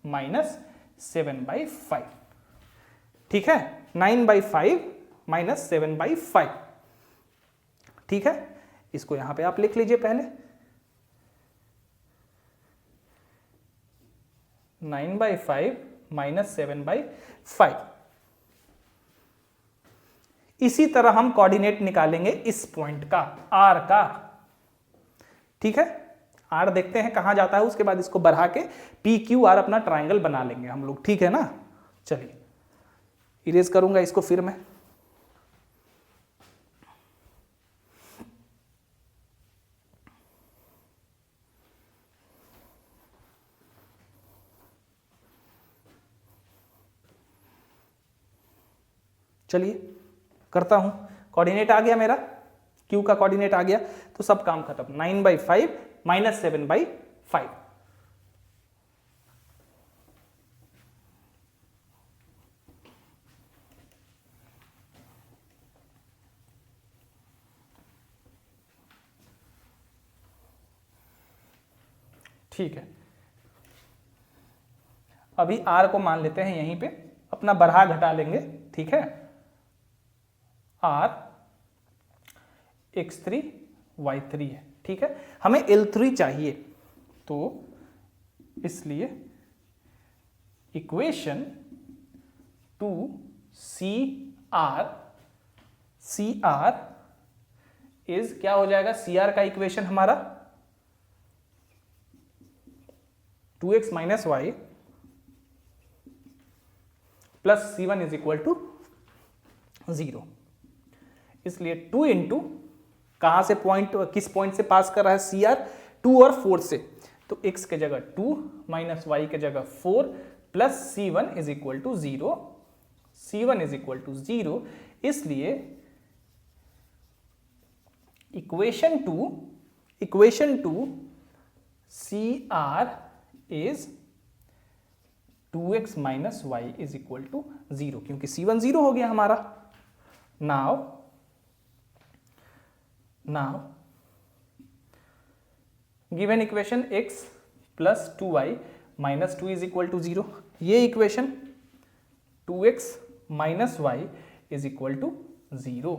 Speaker 1: माइनस 7/5। ठीक है, 9/5 माइनस 7/5। ठीक है, इसको यहां पे आप लिख लीजिए पहले। 9/5 माइनस 7/5। इसी तरह हम कोऑर्डिनेट निकालेंगे इस पॉइंट का, R का। ठीक है, R देखते हैं कहां जाता है, उसके बाद इसको बढ़ा के PQR अपना ट्राइंगल बना लेंगे हम लोग। ठीक है ना, चलिए इरेज करूंगा इसको फिर मैं। चलिए करता हूं, कोऑर्डिनेट आ गया मेरा, Q का कोऑर्डिनेट आ गया, तो सब काम खत्म। 9/5 माइनस 7/5। ठीक है, अभी R को मान लेते हैं यहीं पे, अपना बढ़ा घटा लेंगे। ठीक है, R x3 y3 है। ठीक है, हमें L3 चाहिए, तो इसलिए इक्वेशन टू CR इज क्या हो जाएगा, CR का इक्वेशन हमारा 2x minus Y plus C1 is equal to 0। इसलिए 2 इंटू कहां से पॉइंट, किस पॉइंट से पास कर रहा है CR, 2 और 4 से, तो x के जगह 2 माइनस y के जगह 4 plus C1 is equal to 0। C1 is equal to 0, इसलिए equation to CR is 2x minus Y is equal to 0, क्योंकि C1 0 हो गया हमारा। Now given equation x plus 2y minus 2 is equal to 0, ये equation 2x minus Y is equal to 0।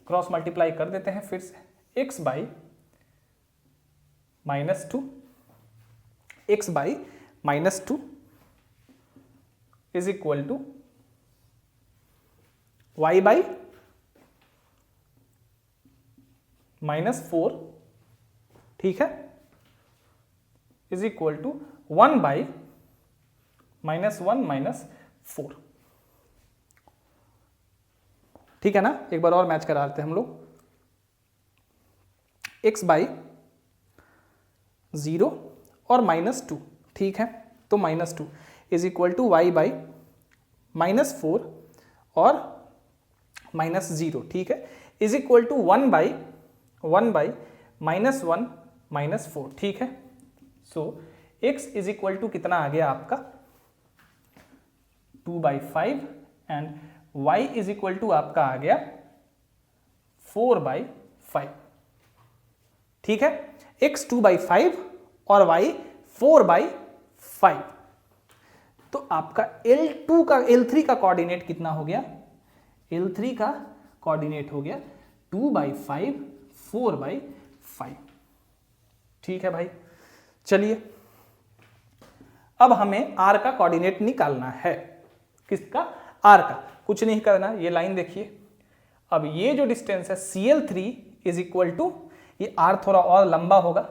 Speaker 1: Cross multiply कर देते हैं फिर से, x by minus 2, x by minus 2 is equal to y by minus 4। ठीक है, is equal to 1 by -1 - 4। ठीक है ना, एक बार और मैच करा लेते हैं हम लोग। x बाई 0 और -2, ठीक है, तो -2 is equal to y by -4 और -0, ठीक है, इज इक्वल टू 1 बाई -1 - 4, ठीक है। So x is equal to कितना आ गया आपका 2/5 and y is equal to आपका आ गया 4/5, ठीक है। x 2/5 और y 4/5, तो आपका L3 का कोऑर्डिनेट कितना हो गया? L3 का कोऑर्डिनेट हो गया 2/5 4/5, ठीक है भाई। चलिए अब हमें r का कोऑर्डिनेट निकालना है। किसका? r का। कुछ नहीं करना, ये लाइन देखिए। अब ये जो डिस्टेंस है CL3 इज इक्वल टू, ये r थोड़ा और लंबा होगा,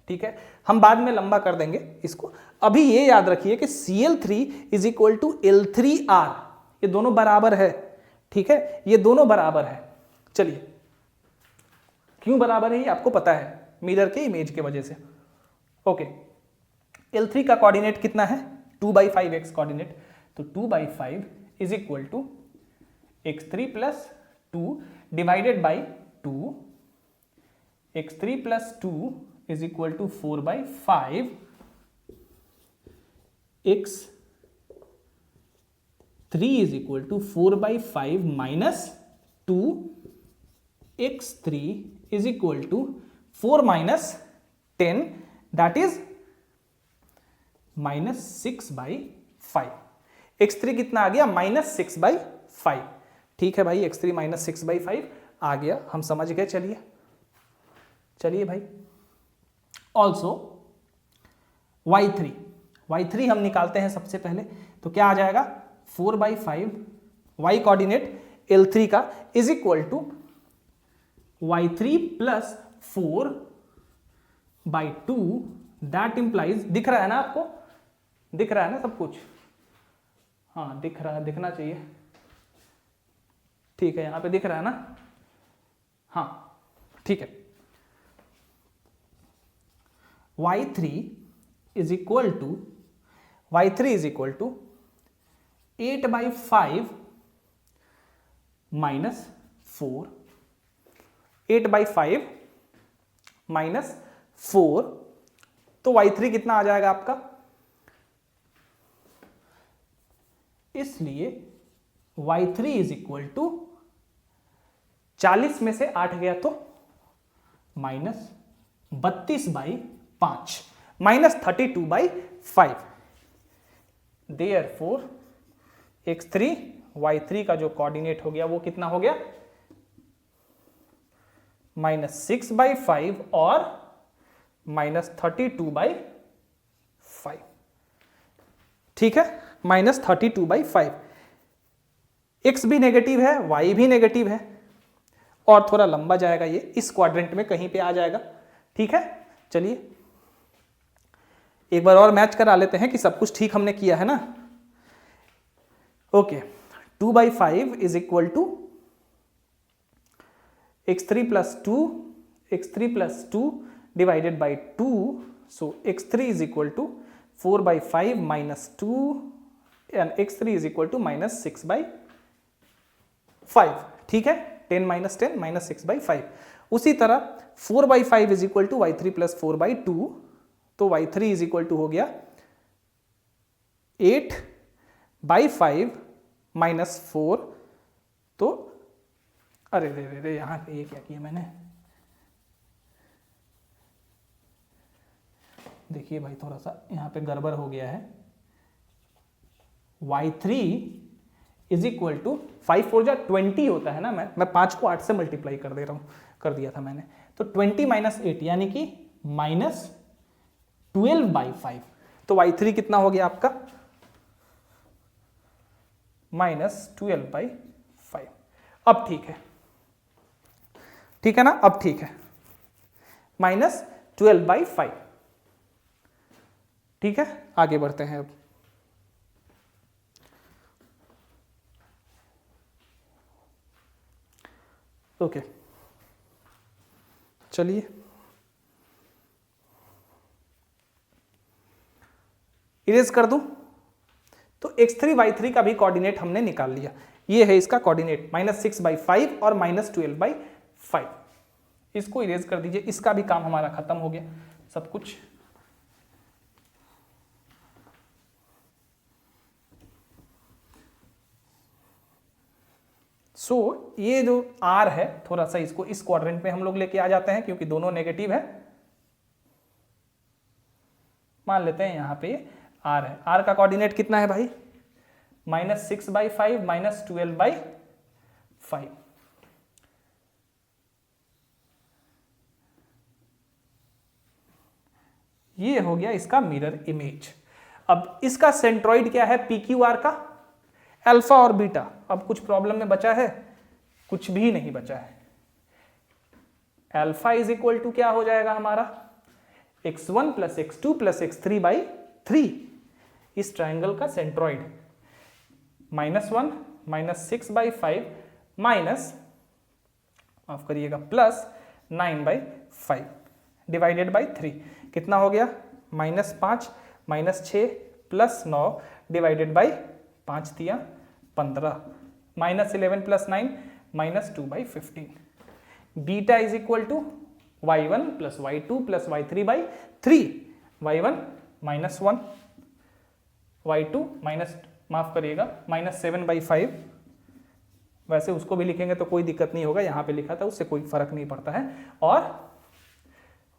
Speaker 1: ठीक है, हम बाद में लंबा कर देंगे इसको। अभी ये याद रखिए कि CL3 is equal to L3R, ये दोनों बराबर है, ठीक है, ये दोनों बराबर है। चलिए, क्यों बराबर है ये आपको पता है, मिरर के इमेज के वजह से। ओके, L3 का कोऑर्डिनेट कितना है? 2/5 x कोऑर्डिनेट, तो 2/5 is equal to x3 plus 2 divided by 2, x3 plus 2 is equal to 4/5, x3 is equal to 4/5 minus 2, x3 is equal to 4 minus 10, that is -6/5। x3 कितना आ गया? -6/5, ठीक है भाई, x3 -6/5 आ गया, हम समझ गए। चलिए भाई, ऑल्सो y3 हम निकालते हैं सबसे पहले, तो क्या आ जाएगा? 4/5 y कोऑर्डिनेट L3 का is equal to y3 plus 4/2, that implies, दिख रहा है ना आपको? दिख रहा है ना सब कुछ? हाँ दिख रहा है, दिखना चाहिए, ठीक है, यहां पे दिख रहा है ना? हाँ ठीक है। y3 is equal to 8/5 minus 4, 8/5 minus 4, तो y3 कितना आ जाएगा आपका? इसलिए y3 इज इक्वल टू 40 में से 8 गया तो -32/5 -32/5। देयरफॉर x3 y3 का जो कोऑर्डिनेट हो गया वो कितना हो गया? -6/5 और -32/5, ठीक है, -32/5। x भी नेगेटिव है, y भी नेगेटिव है, और थोड़ा लंबा जाएगा, ये इस क्वाड्रेंट में कहीं पे आ जाएगा, ठीक है। चलिए एक बार और मैच करा लेते हैं कि सब कुछ ठीक हमने किया है ना। Okay, 2/5 is equal to x3 plus 2 divided by 2, so x3 is equal to 4/5 minus 2 and x3 is equal to -6/5, ठीक है, 10 - 10 -6/5। उसी तरह 4/5 is equal to y3 plus 4/2, तो y3 इज इक्वल टू हो गया 8/5 माइनस 4, तो अरे रे यहां पे ये क्या किया मैंने, देखिए भाई थोड़ा सा यहां पे गड़बड़ हो गया है। y3 इज इक्वल टू 5 4 20 होता है ना, मैं 5 को 8 से मल्टीप्लाई कर दिया था मैंने, तो 20 - 8 यानी कि -12/5, तो y3 कितना हो गया आपका? -12/5। अब ठीक है ना, अब ठीक है, -12/5। ठीक है, आगे बढ़ते हैं अब। ओके, चलिए इरेज कर दूं। तो x3 y3 का भी कोऑर्डिनेट हमने निकाल लिया। ये है इसका कोऑर्डिनेट -6/5 और -12/5। इसको इरेज कर दीजिए, इसका भी काम हमारा खत्म हो गया सब कुछ। ये जो r है, थोड़ा सा इसको इस क्वाड्रेंट में हम लोग लेके आ जाते हैं क्योंकि दोनों नेगेटिव है। मान लेते हैं यहां पे r है। r का कोऑर्डिनेट कितना है भाई? -6/5 -12/5। ये हो गया इसका मिरर इमेज। अब इसका सेंट्रॉइड क्या है PQR का? अल्फा और बीटा। अब कुछ प्रॉब्लम में बचा है? कुछ भी नहीं बचा है। अल्फा इज इक्वल टू क्या हो जाएगा हमारा? x1 + x2 + x3/3। इस ट्राइंगल का सेंट्रॉइड -1 -6/5 माफ करिएगा +9/5 डिवाइडेड बाई 3 कितना हो गया? -5 -6 +9 डिवाइडेड बाई 5 दिया 15 -11 + 9 -2/15। Beta is equal to y1 + y2 + y3/3। y1 -1 y2 माफ करिएगा -7/5। वैसे उसको भी लिखेंगे तो कोई दिक्कत नहीं होगा, यहाँ पे लिखा था उससे कोई फर्क नहीं पड़ता है। और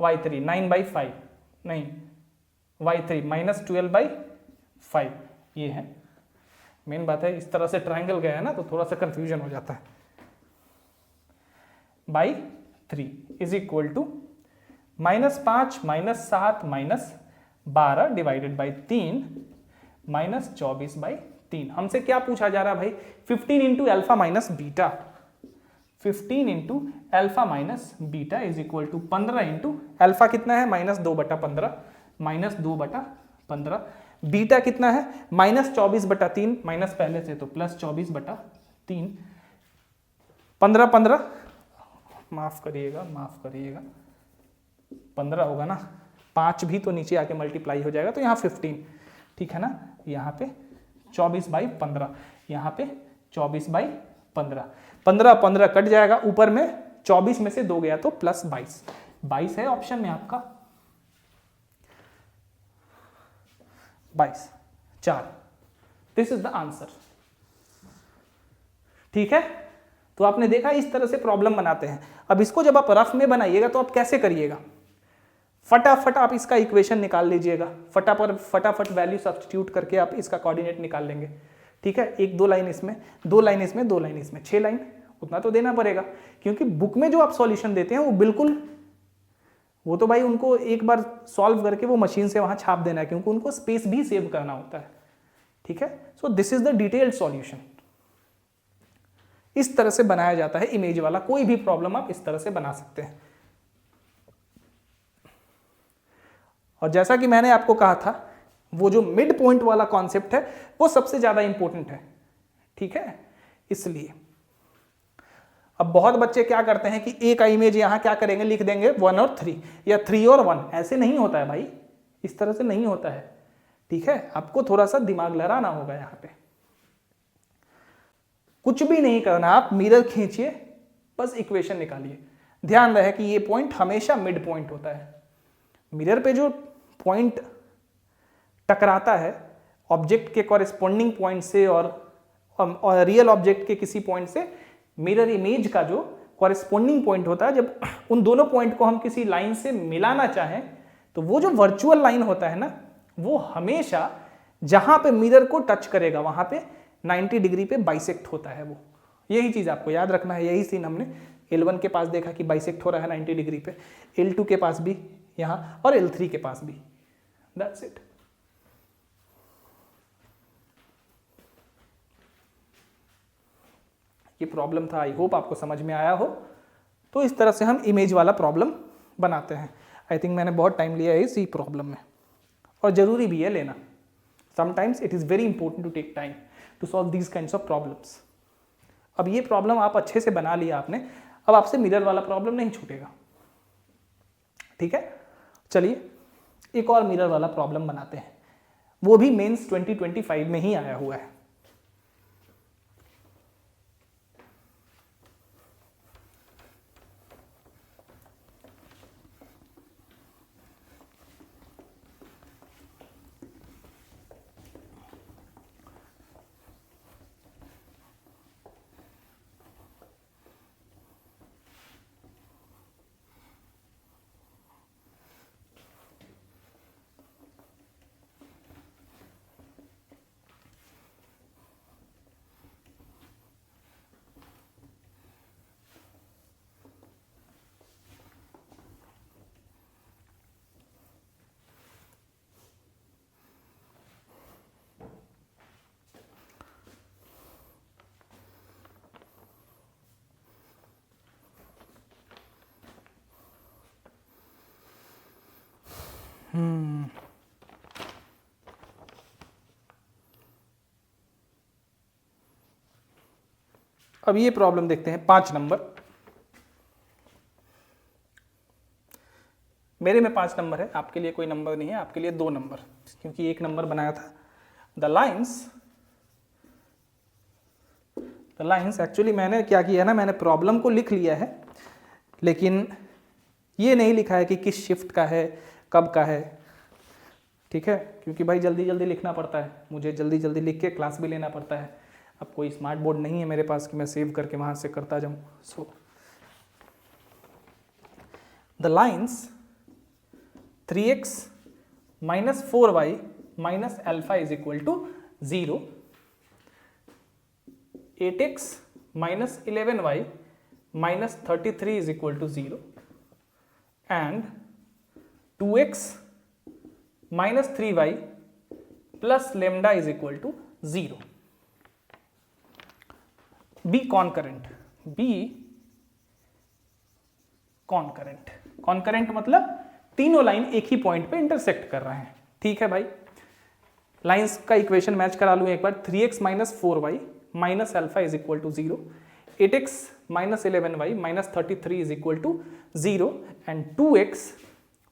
Speaker 1: y3 9/5 नहीं y3 -12/5। ये है मेन बात है। इस तरह से ट्राइंगल गया है ना तो थोड़ा सा कंफ्यूजन हो जाता है। By 3 is equal to -5 -7 -12 divided by 3 -24/3। हमसे क्या पूछा जा रहा है भाई? 15 into alpha minus beta. 15 into alpha minus beta is equal to 15 into alpha कितना है? -2/15 -2/15। बीटा कितना है? -24/3 माइनस पहले से तो +24/3। 15 15 माफ करिएगा 15 होगा ना, 5 भी तो नीचे आके मल्टीप्लाई हो जाएगा तो यहाँ 15, ठीक है ना। यहाँ पे 24/15, यहाँ पे 24/15। 15 15 कट जाएगा, ऊपर में 24 में से 2 गया तो +22। 22 है ऑप्शन में आपका, 22 4। This is the answer. ठीक है, तो आपने देखा इस तरह से प्रॉब्लम बनाते हैं। अब इसको जब आप रफ में बनाइएगा तो आप कैसे करिएगा? फटाफट आप इसका इक्वेशन निकाल लीजिएगा, फटाफट वैल्यू सब्स्टिट्यूट करके आप इसका कोऑर्डिनेट निकाल लेंगे। ठीक है, 1 2 लाइन इसमें, 2 लाइन इसमें, 2 लाइन इसमें, 6 लाइन उतना तो देना पड़ेगा। क्योंकि बुक में जो आप सॉल्यूशन देते हैं वो बिल्कुल, वो तो भाई उनको एक बार सॉल्व करके वो मशीन से वहां छाप देना है, क्योंकि उनको स्पेस भी सेव करना होता है। ठीक है, so this is the detailed solution. इस तरह से बनाया जाता है इमेज वाला। कोई भी प्रॉब्लम आप इस तरह से बना सकते हैं। और जैसा कि मैंने आपको कहा था, वो जो मिड पॉइंट वाला कॉन्सेप्ट है वो सबसे ज्यादा इंपॉर्टेंट है। ठीक है, इसलिए अब बहुत बच्चे क्या करते हैं कि एक इमेज यहां क्या करेंगे, लिख देंगे 1 और 3 या 3 और 1। ऐसे नहीं होता है भाई, इस तरह से नहीं होता है। ठीक है, आपको थोड़ा सा दिमाग लड़ाना होगा। यहां पे कुछ भी नहीं करना, आप मिरर खींचिए, बस इक्वेशन निकालिए। ध्यान रहे कि ये पॉइंट हमेशा मिड पॉइंट होता है। मिरर पे जो पॉइंट टकराता है ऑब्जेक्ट के कॉरेस्पॉन्डिंग पॉइंट से और रियल ऑब्जेक्ट के किसी पॉइंट से, मिरर इमेज का जो कॉरेस्पॉन्डिंग पॉइंट होता है, जब उन दोनों पॉइंट को हम किसी लाइन से मिलाना चाहें तो वो जो वर्चुअल लाइन होता है ना, वो हमेशा जहां पे मिरर को टच करेगा वहां पे 90 डिग्री पे बाइसेक्ट होता है। वो यही चीज आपको याद रखना है। यही सीन हमने L1 के पास देखा कि बाइसेक्ट हो रहा है 90 डिग्री पे, L2 के पास भी यहां और L3 के पास भी। That's it. ये प्रॉब्लम था, आई होप आपको समझ में आया हो। तो इस तरह से हम इमेज वाला प्रॉब्लम बनाते हैं। आई थिंक मैंने बहुत टाइम लिया है इसी प्रॉब्लम में। और ज़रूरी भी है लेना। Sometimes it is very important to take time to solve these kinds of problems. अब ये प्रॉब्लम आप अच्छे से बना लिया आपने, अब आपसे मिरर वाला प्रॉब्लम नहीं छूटेगा। ठीक है, चलिए एक और मिरर वाला प्रॉब्लम बनाते हैं, वो भी मेंस 2025 में ही आया हुआ है। अब ये प्रॉब्लम देखते हैं 5 नंबर। मेरे में 5 नंबर है, आपके लिए कोई नंबर नहीं है, आपके लिए 2 नंबर, क्योंकि 1 नंबर बनाया था। द लाइन्स एक्चुअली मैंने क्या किया ना, मैंने प्रॉब्लम को लिख लिया है, लेकिन ये नहीं लिखा है कि किस शिफ्ट का है, कब का है। ठीक है, क्योंकि भाई जल्दी जल्दी लिखना पड़ता है, मुझे जल्दी जल्दी लिख के क्लास भी लेना पड़ता है। अब कोई स्मार्ट बोर्ड नहीं है मेरे पास कि मैं सेव करके वहाँ से करता जाऊँ। So the lines 3x minus 4y minus alpha is equal to 0, 8x minus 11y minus 33 is equal to 0, and 2x minus 3y plus lambda is equal to 0. Be concurrent. Be concurrent. Concurrent मतलब तीनों line एक ही point पे intersect कर रहे हैं। ठीक है भाई, लाइंस का इक्वेशन मैच करा लूँ एक बार। 3x minus 4y minus alpha is equal to 0, 8x minus 11y minus 33 is equal to 0, and 2x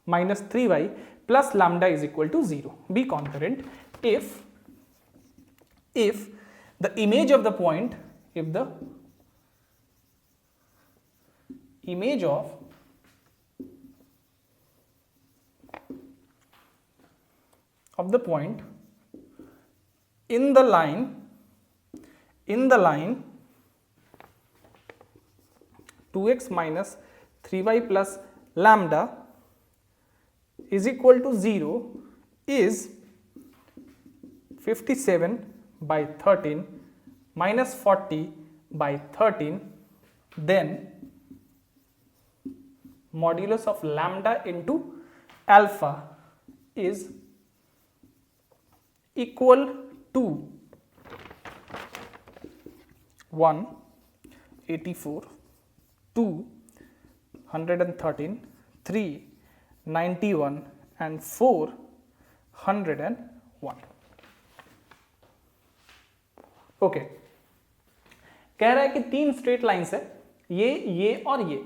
Speaker 1: minus 3y plus lambda is equal to 0. Be concurrent if the image of the point, if the image of the point in the line 2x minus 3y plus lambda is equal to 0 is 57 by 13 minus 40 by 13, then modulus of lambda into alpha is equal to 184, 2, 113, 3, 91 and 4, 101. Okay, कह रहा है कि 3 straight lines है, ये और ये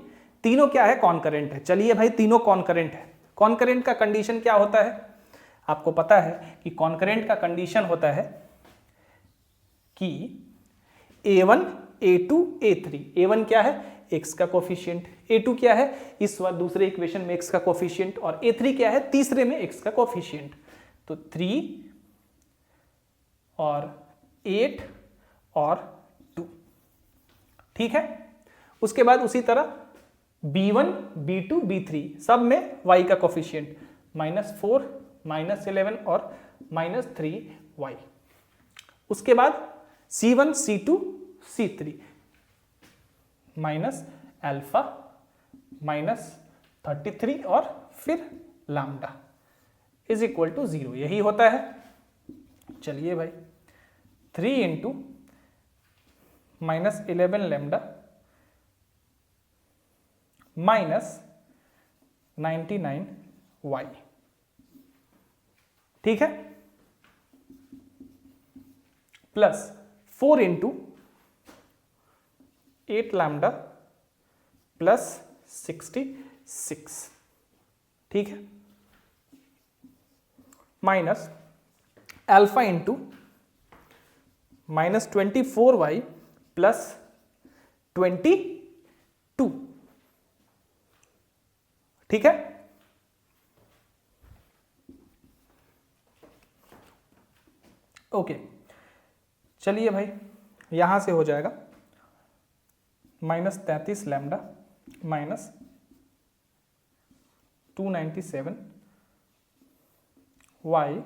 Speaker 1: तीनों क्या है, कॉन्करेंट है। चलिए भाई, तीनों कॉन्करेंट है। कॉन्करेंट का कंडीशन क्या होता है, आपको पता है कि कॉन्करेंट का कंडीशन होता है कि a1, a2, a3। a1 क्या है, x का कोफिशिएंट, a2 क्या है, इस बार दूसरे इक्वेशन में x का कोफिशिएंट, और a3 क्या है, तीसरे में x का कोफिशिएंट। तो 3 और 8 और 2, ठीक है। उसके बाद उसी तरह b1, b2, b3 सब में y का कोफिशिएंट -4, -11 और -3y। उसके बाद c1, c2, c3 minus alpha -33 और फिर लैम्डा इज इक्वल टू 0, यही होता है। चलिए भाई, 3 इंटू -11 लैम्डा -99y ठीक है, प्लस 4 इंटू 8 लैम्डा प्लस 66, ठीक है, minus alpha into minus 24y plus 22, ठीक है। ओके, चलिए भाई, यहां से हो जाएगा माइनस 33 लैम्डा माइनस 297 y,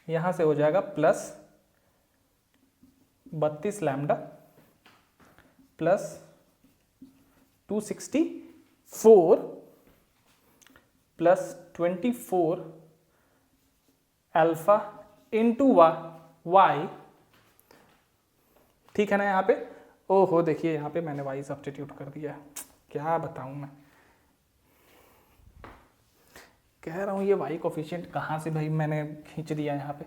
Speaker 1: यहां से हो जाएगा plus 32 lambda plus 264 plus 24 alpha into y, ठीक है ना। यहाँ पे ओहो देखिए, यहाँ पे मैंने वाई सब्स्टिट्यूट कर दिया है, क्या बताऊं मैं, कह रहा हूं ये वाई कोफिशिएंट कहाँ से भाई मैंने खींच दिया यहाँ पे,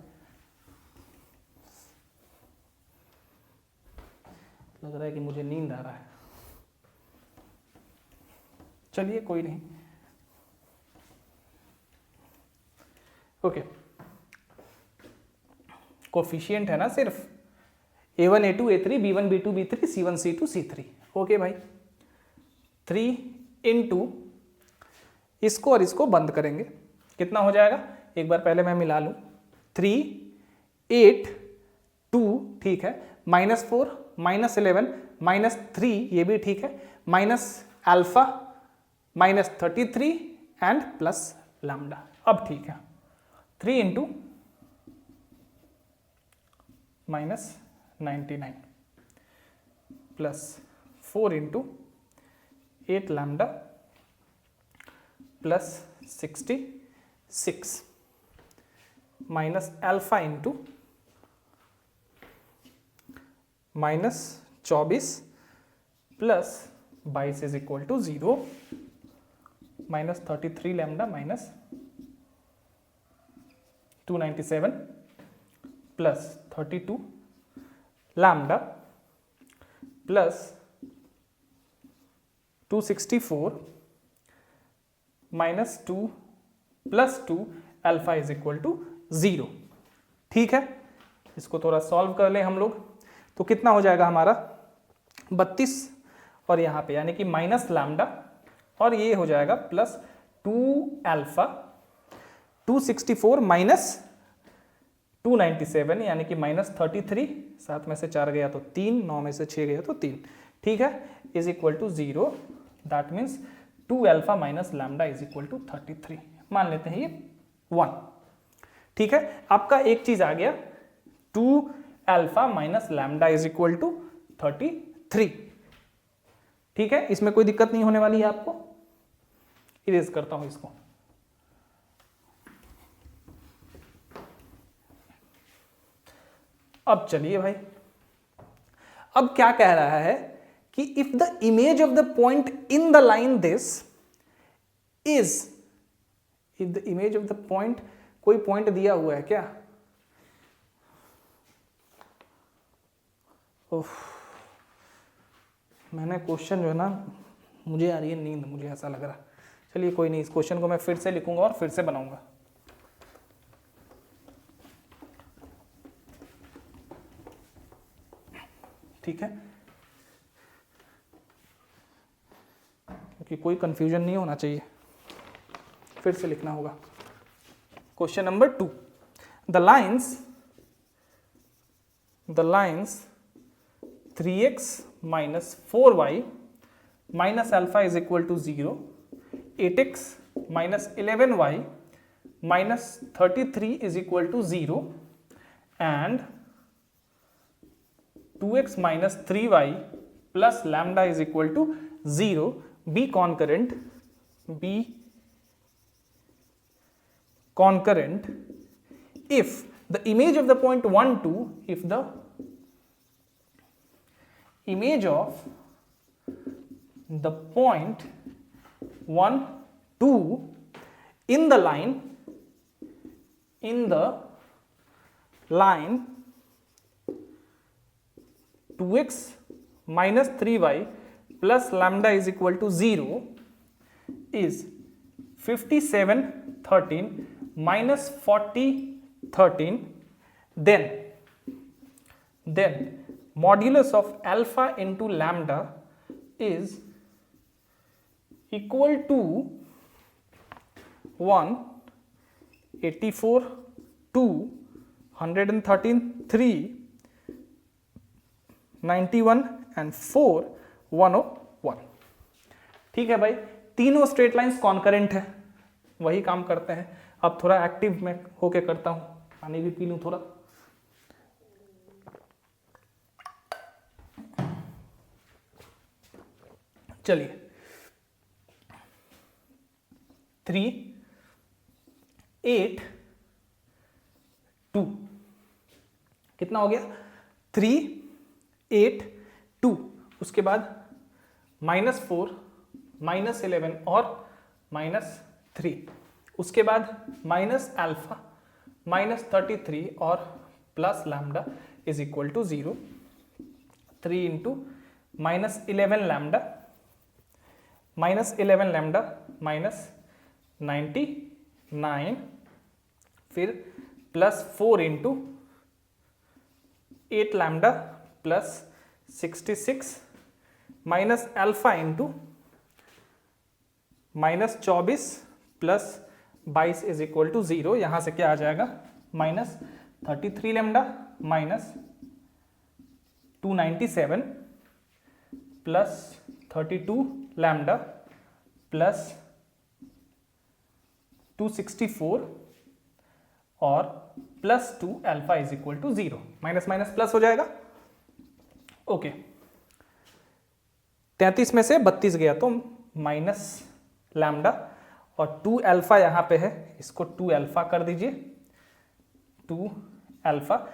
Speaker 1: लग रहा है कि मुझे नींद आ रहा है। चलिए कोई नहीं, ओके, कोफिशिएंट है ना सिर्फ a1 a2 a3 b1 b2 b3 c1 c2 c3, okay भाई। 3 इंटू इसको और इसको बंद करेंगे, कितना हो जाएगा, एक बार पहले मैं मिला लूं, 3 8 2, ठीक है, -4 -11 -3, ये भी ठीक है, minus alpha -33 and plus lambda. अब ठीक है, 3 into -99 plus 4 into 8 lambda plus 66 minus alpha into -24 plus 22 is equal to 0, -33 lambda minus 297 plus 32 lambda plus 264 -2 plus 2 alpha is equal to 0, ठीक है। इसको थोड़ा सॉल्व कर लें हम लोग, तो कितना हो जाएगा हमारा 32 और यहाँ पे यानी कि माइनस लैम्डा, और ये हो जाएगा प्लस 2 अल्फा, 264 माइनस 297 यानी कि -33, 7 में से 4 गया तो 3, 9 में से 6 गया तो 3, ठीक है, is equal to 0, that means 2 alpha minus lambda is equal to 33, मान लेते हैं ये 1, ठीक है। आपका एक चीज आ गया, 2 alpha minus lambda is equal to 33, ठीक है, इसमें कोई दिक्कत नहीं होने वाली है आपको। इरेज करता हूं इसको, अब चलिए भाई, अब क्या कह रहा है कि if the image of the point in the line this is, if the image of the point, कोई पॉइंट दिया हुआ है क्या, मैंने क्वेश्चन जो है ना, मुझे आ रही है नींद, मुझे ऐसा लग रहा है। चलिए कोई नहीं, इस क्वेश्चन को मैं फिर से लिखूंगा और फिर से बनाऊंगा। ठीक है, क्योंकि कोई कंफ्यूजन नहीं होना चाहिए, फिर से लिखना होगा। Question number 2, the lines 3x minus 4y minus alpha is equal to 0, 8x minus 11y minus 33 is equal to 0, and 2x minus 3y plus lambda is equal to 0 be concurrent if the image of the point 1 2, if the image of the point 1 2 in the line in the line 2x minus 3y plus lambda is equal to 0 is 57 13 minus 40 13, then modulus of alpha into lambda is equal to 1, 84, 2, 113, 3, 91 and 4, 101। ठीक है भाई, तीनों straight lines concurrent है, वही काम करते हैं। अब थोड़ा एक्टिव में होके करता हूं, पानी भी पी लूं थोड़ा। चलिए 3, 8, 2 कितना हो गया? 3, 8, 2, उसके बाद -4, -11 और -3, उसके बाद माइनस अल्फा, -33 और plus lambda is equal to 0, 3 into -11 lambda, -11 lambda -99, फिर +4 into 8 lambda +66 minus alpha into -24 +22 is equal to 0। यहां से क्या आ जाएगा? -33 लैम्डा -297 +32 लैम्डा +264 और +2 alpha is equal to 0। Minus minus plus हो जाएगा। ओके, 33 में से 32 गया तो माइनस लैम्डा और 2 अल्फा यहां पे है, इसको 2 अल्फा कर दीजिए, 2 अल्फा।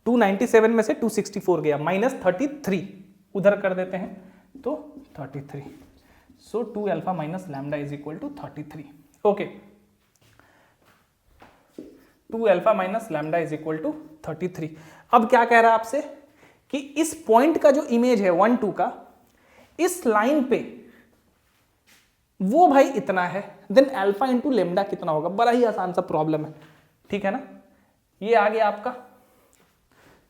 Speaker 1: 297 में से 264 गया, -33 उधर कर देते हैं तो 33। So 2 alpha minus lambda is equal to 33। Okay, 2 alpha minus lambda is equal to 33। अब क्या कह रहा है आपसे कि इस पॉइंट का जो इमेज है 1 2 का, इस लाइन पे वो भाई इतना है, देन अल्फा इंटू लेमडा कितना होगा? बड़ा ही आसान सा प्रॉब्लम है, ठीक है ना। ये आ गया आपका,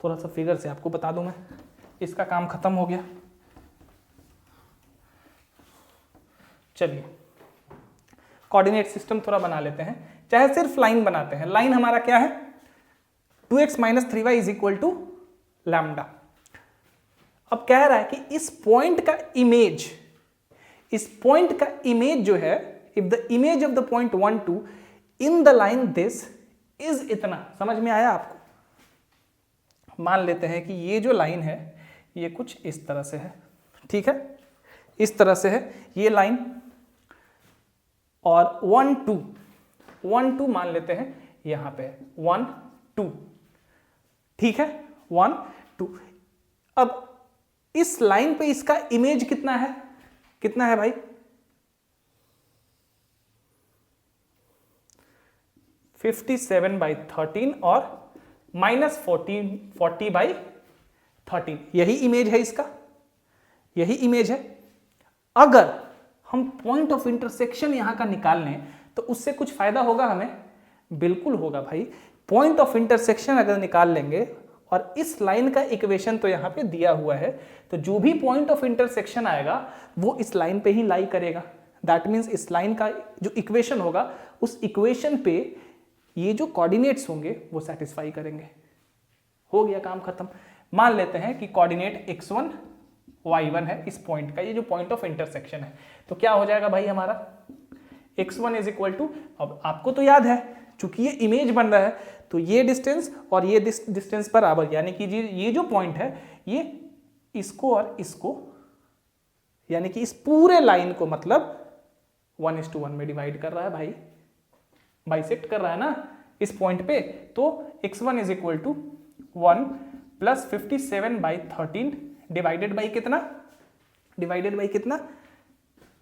Speaker 1: थोड़ा सा फिगर से आपको बता दूं मैं, इसका काम खत्म हो गया। चलिए कोऑर्डिनेट सिस्टम थोड़ा बना लेते हैं, चाहे सिर्फ लाइन बनाते हैं। लाइन हमारा क्या है? 2x minus 3y is equal to lambda. अब कह रहा है कि इस पॉइंट का इमेज, इस पॉइंट का इमेज जो है, if the image of the point 1 2 in the line this is इतना। समझ में आया आपको? मान लेते हैं कि ये जो लाइन है ये कुछ इस तरह से है, ठीक है, इस तरह से है ये लाइन, और 1 2 मान लेते हैं यहां पे 1 2, ठीक है, 1 2। अब इस लाइन पे इसका इमेज कितना है? कितना है भाई? 57/13 और -40/13, यही इमेज है इसका, यही इमेज है। अगर हम पॉइंट ऑफ इंटरसेक्शन यहां का निकाल लें तो उससे कुछ फायदा होगा हमें? बिल्कुल होगा भाई। पॉइंट ऑफ इंटरसेक्शन अगर निकाल लेंगे, और इस लाइन का इक्वेशन तो यहां पे दिया हुआ है, तो जो भी पॉइंट ऑफ इंटरसेक्शन आएगा वो इस लाइन पे ही लाई करेगा। दैट मीन्स इस लाइन का जो इक्वेशन होगा, उस इक्वेशन पे ये जो कोऑर्डिनेट्स होंगे वो सेटिस्फाई करेंगे। हो गया काम खत्म। मान लेते हैं कि कोऑर्डिनेट x1 y1 है इस पॉइंट का, ये जो पॉइंट ऑफ इंटरसेक्शन है, तो क्या हो जाएगा भाई हमारा? x1 इज इक्वल टू, अब आपको तो याद है चूंकि ये इमेज बन रहा है तो ये डिस्टेंस और ये डिस्टेंस बराबर, यानी कि ये जो पॉइंट है ये इसको और इसको, यानी कि इस पूरे लाइन को मतलब 1:1 में डिवाइड कर रहा है भाई, बाइसेक्ट कर रहा है ना इस पॉइंट पे। तो x1 is equal to 1 plus 57/13 divided by कितना? डिवाइडेड बाई कितना?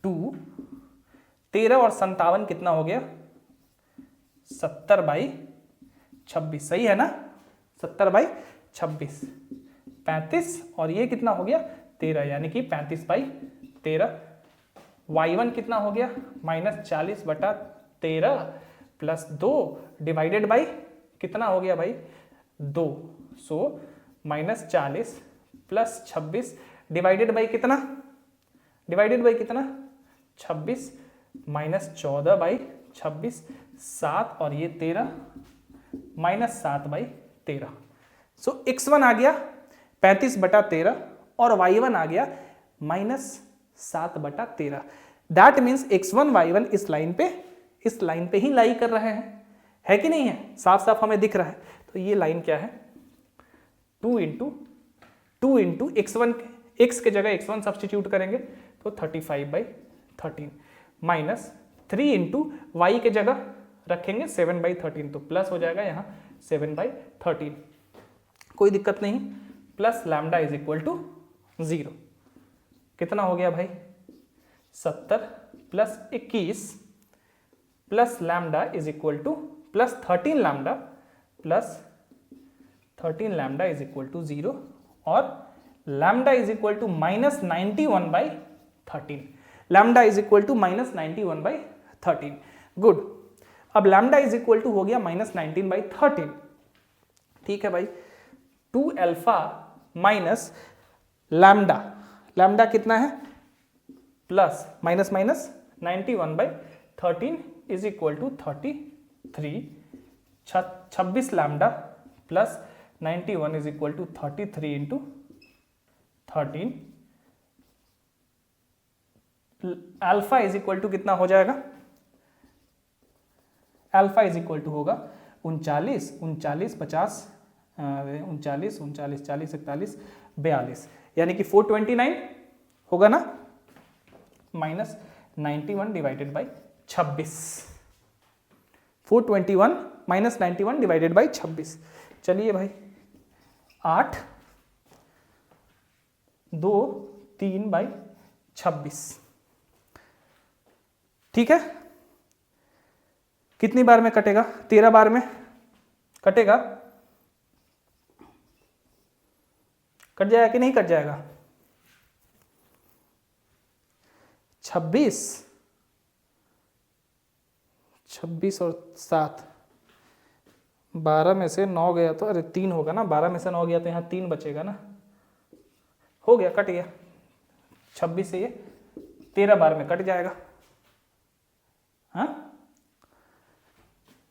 Speaker 1: 2। 13 और 57 कितना हो गया? 70/13। 26, सही है ना, 70/26 35, और ये कितना हो गया 13, यानी कि 35/13। y1 कितना हो गया -40/13 प्लस 2 डिवाइडेड बाई कितना हो गया भाई 2, सो -40 प्लस 26 डिवाइडेड बाई कितना 26 -14/26 7, और ये 13 -7/13। सो x1 आ गया 35/13 और y1 आ गया -7/13। दैट मीन्स x1 y1 इस लाइन पे ही लाई कर रहे हैं, है कि नहीं है, साफ साफ हमें दिख रहा है। तो ये लाइन क्या है 2 इंटू x1, x के जगह x1 सब्सटीट्यूट करेंगे तो 35/13 माइनस 3 इंटू y के जगह रखेंगे 7/13, तो प्लस हो जाएगा यहाँ 7/13, कोई दिक्कत नहीं, plus lambda is equal to 0। कितना हो गया भाई 70 plus 21 plus lambda is equal to plus 13 lambda is equal to 0, और lambda is equal to -91/13, lambda is equal to -91/13। Good, अब लैम्डा इज इक्वल टू हो गया -19/13, ठीक है भाई। 2 अल्फा माइनस लैम्डा कितना है plus minus 91/13 is equal to 33, 26 lambda plus 91 is equal to 33 into 13, alpha is equal to कितना हो जाएगा, अल्फा इज इक्वल टू होगा 39 50 39 40 41 42, यानी कि 429 होगा ना, minus 91 divided by 26, 421 minus 91 divided by 26। चलिए भाई 8 2 3/26, ठीक है। कितनी बार में कटेगा 13 बार में कटेगा, कट जाएगा कि नहीं कट जाएगा, 26 और 7, 12 में से 9 गया तो, अरे 3 होगा ना, 12 में से 9 गया तो यहाँ 3 बचेगा ना, हो गया, कट गया, 26 से ये 13 बार में कट जाएगा, हाँ।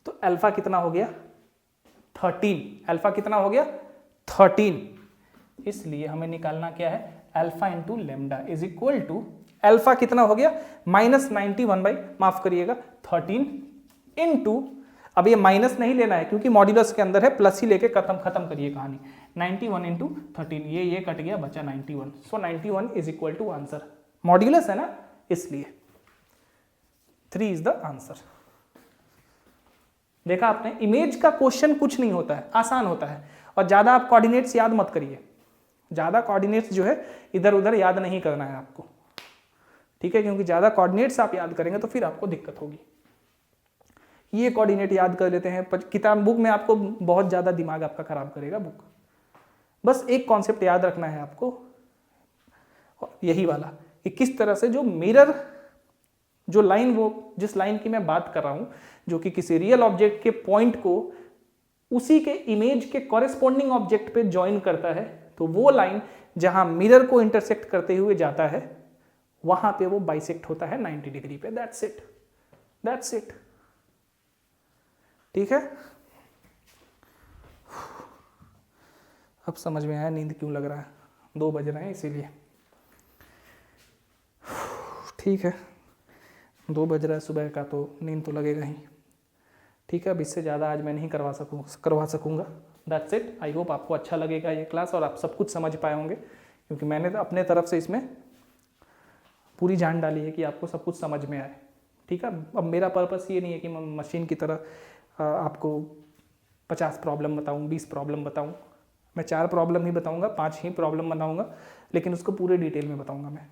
Speaker 1: तो अल्फा कितना हो गया 13, अल्फा कितना हो गया 13, इसलिए हमें निकालना क्या है alpha into lambda is equal to, alpha कितना हो गया -91 माफ करिएगा 13 इंटू, अब ये माइनस नहीं लेना है क्योंकि मॉड्यूलस के अंदर है, प्लस ही लेके खत्म करिए कहानी, 91 इंटू 13, ये कट गया, बचा 91, so 91 is equal to answer, modulus है ना इसलिए 3 इज द आंसर। देखा आपने, इमेज का क्वेश्चन कुछ नहीं होता है, आसान होता है, और ज्यादा आप कोऑर्डिनेट्स याद मत करिए, ज्यादा कोऑर्डिनेट्स जो है इधर उधर याद नहीं करना है आपको, ठीक है, क्योंकि ज्यादा कोऑर्डिनेट्स आप याद करेंगे तो फिर आपको दिक्कत होगी। ये कोऑर्डिनेट याद कर लेते हैं, किताब बुक में आपको बहुत ज्यादा दिमाग आपका खराब करेगा बुक, बस एक कॉन्सेप्ट याद रखना है आपको, यही वाला कि किस तरह से जो मिरर, जो लाइन, वो जिस लाइन की मैं बात कर रहा हूं, जो कि किसी रियल ऑब्जेक्ट के पॉइंट को उसी के इमेज के कॉरेस्पॉन्डिंग ऑब्जेक्ट पे ज्वाइन करता है, तो वो लाइन जहां मिरर को इंटरसेक्ट करते हुए जाता है वहां पे वो बाइसेक्ट होता है 90 डिग्री पे, दैट्स इट, ठीक है। अब समझ में आया नींद क्यों लग रहा है, 2 बज रहे हैं इसीलिए, ठीक है, 2 बज रहा है सुबह का तो नींद तो लगेगा ही, ठीक है। अब इससे ज़्यादा आज मैं नहीं करवा सकूँगा, दैट्स इट। आई होप आपको अच्छा लगेगा ये क्लास और आप सब कुछ समझ पाए होंगे, क्योंकि मैंने तो अपने तरफ से इसमें पूरी जान डाली है कि आपको सब कुछ समझ में आए, ठीक है। अब मेरा पर्पस ये नहीं है कि मैं मशीन की तरह आपको 50 प्रॉब्लम बताऊँ, 20 प्रॉब्लम बताऊँ, मैं 4 प्रॉब्लम ही बताऊँगा, 5 ही प्रॉब्लम बताऊँगा, लेकिन उसको पूरे डिटेल में बताऊँगा मैं,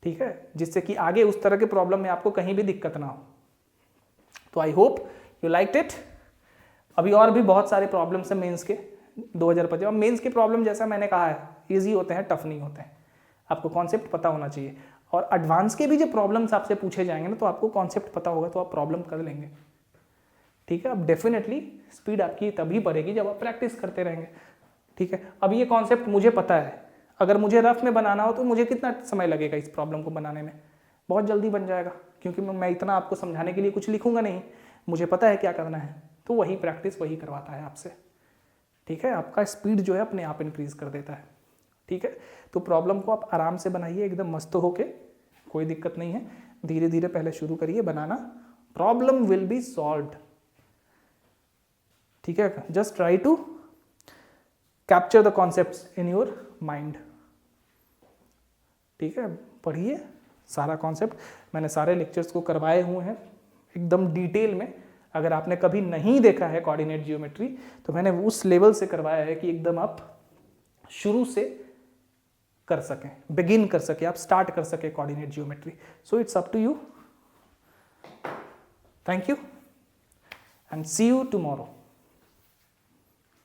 Speaker 1: ठीक है, जिससे कि आगे उस तरह के प्रॉब्लम में आपको कहीं भी दिक्कत ना हो। तो I hope you liked it. अभी और भी बहुत सारे प्रॉब्लम्स हैं मेंस के 2025। और मेंस के प्रॉब्लम जैसा मैंने कहा है ईजी होते हैं, टफ नहीं होते हैं, आपको कॉन्सेप्ट पता होना चाहिए। और एडवांस के भी जो प्रॉब्लम्स आपसे पूछे जाएंगे ना, तो आपको कॉन्सेप्ट पता होगा तो आप प्रॉब्लम कर लेंगे, ठीक है। अब डेफिनेटली स्पीड आपकी तभी बढ़ेगी जब आप प्रैक्टिस करते रहेंगे, ठीक है। अब ये कॉन्सेप्ट मुझे पता है, अगर मुझे रफ में बनाना हो तो मुझे कितना समय लगेगा इस प्रॉब्लम को बनाने में? बहुत जल्दी बन जाएगा, क्योंकि मैं इतना आपको समझाने के लिए कुछ लिखूंगा नहीं, मुझे पता है क्या करना है। तो वही प्रैक्टिस वही करवाता है आपसे, ठीक है। आपका स्पीड जो है अपने आप इंक्रीज कर देता है, ठीक है। तो प्रॉब्लम को आप आराम से बनाइए, एकदम मस्त होके, कोई दिक्कत नहीं है। धीरे धीरे पहले शुरू करिए बनाना, प्रॉब्लम विल बी सॉल्व्ड, ठीक है। Just try to capture the concepts in your mind, ठीक है। पढ़िए सारा कॉन्सेप्ट, मैंने सारे लेक्चर्स को करवाए हुए हैं एकदम डिटेल में। अगर आपने कभी नहीं देखा है कोऑर्डिनेट जियोमेट्री, तो मैंने उस लेवल से करवाया है कि एकदम आप शुरू से कर सकें, बिगिन कर सके, आप स्टार्ट कर सके coordinate geometry. So it's up to you. Thank you and see you tomorrow.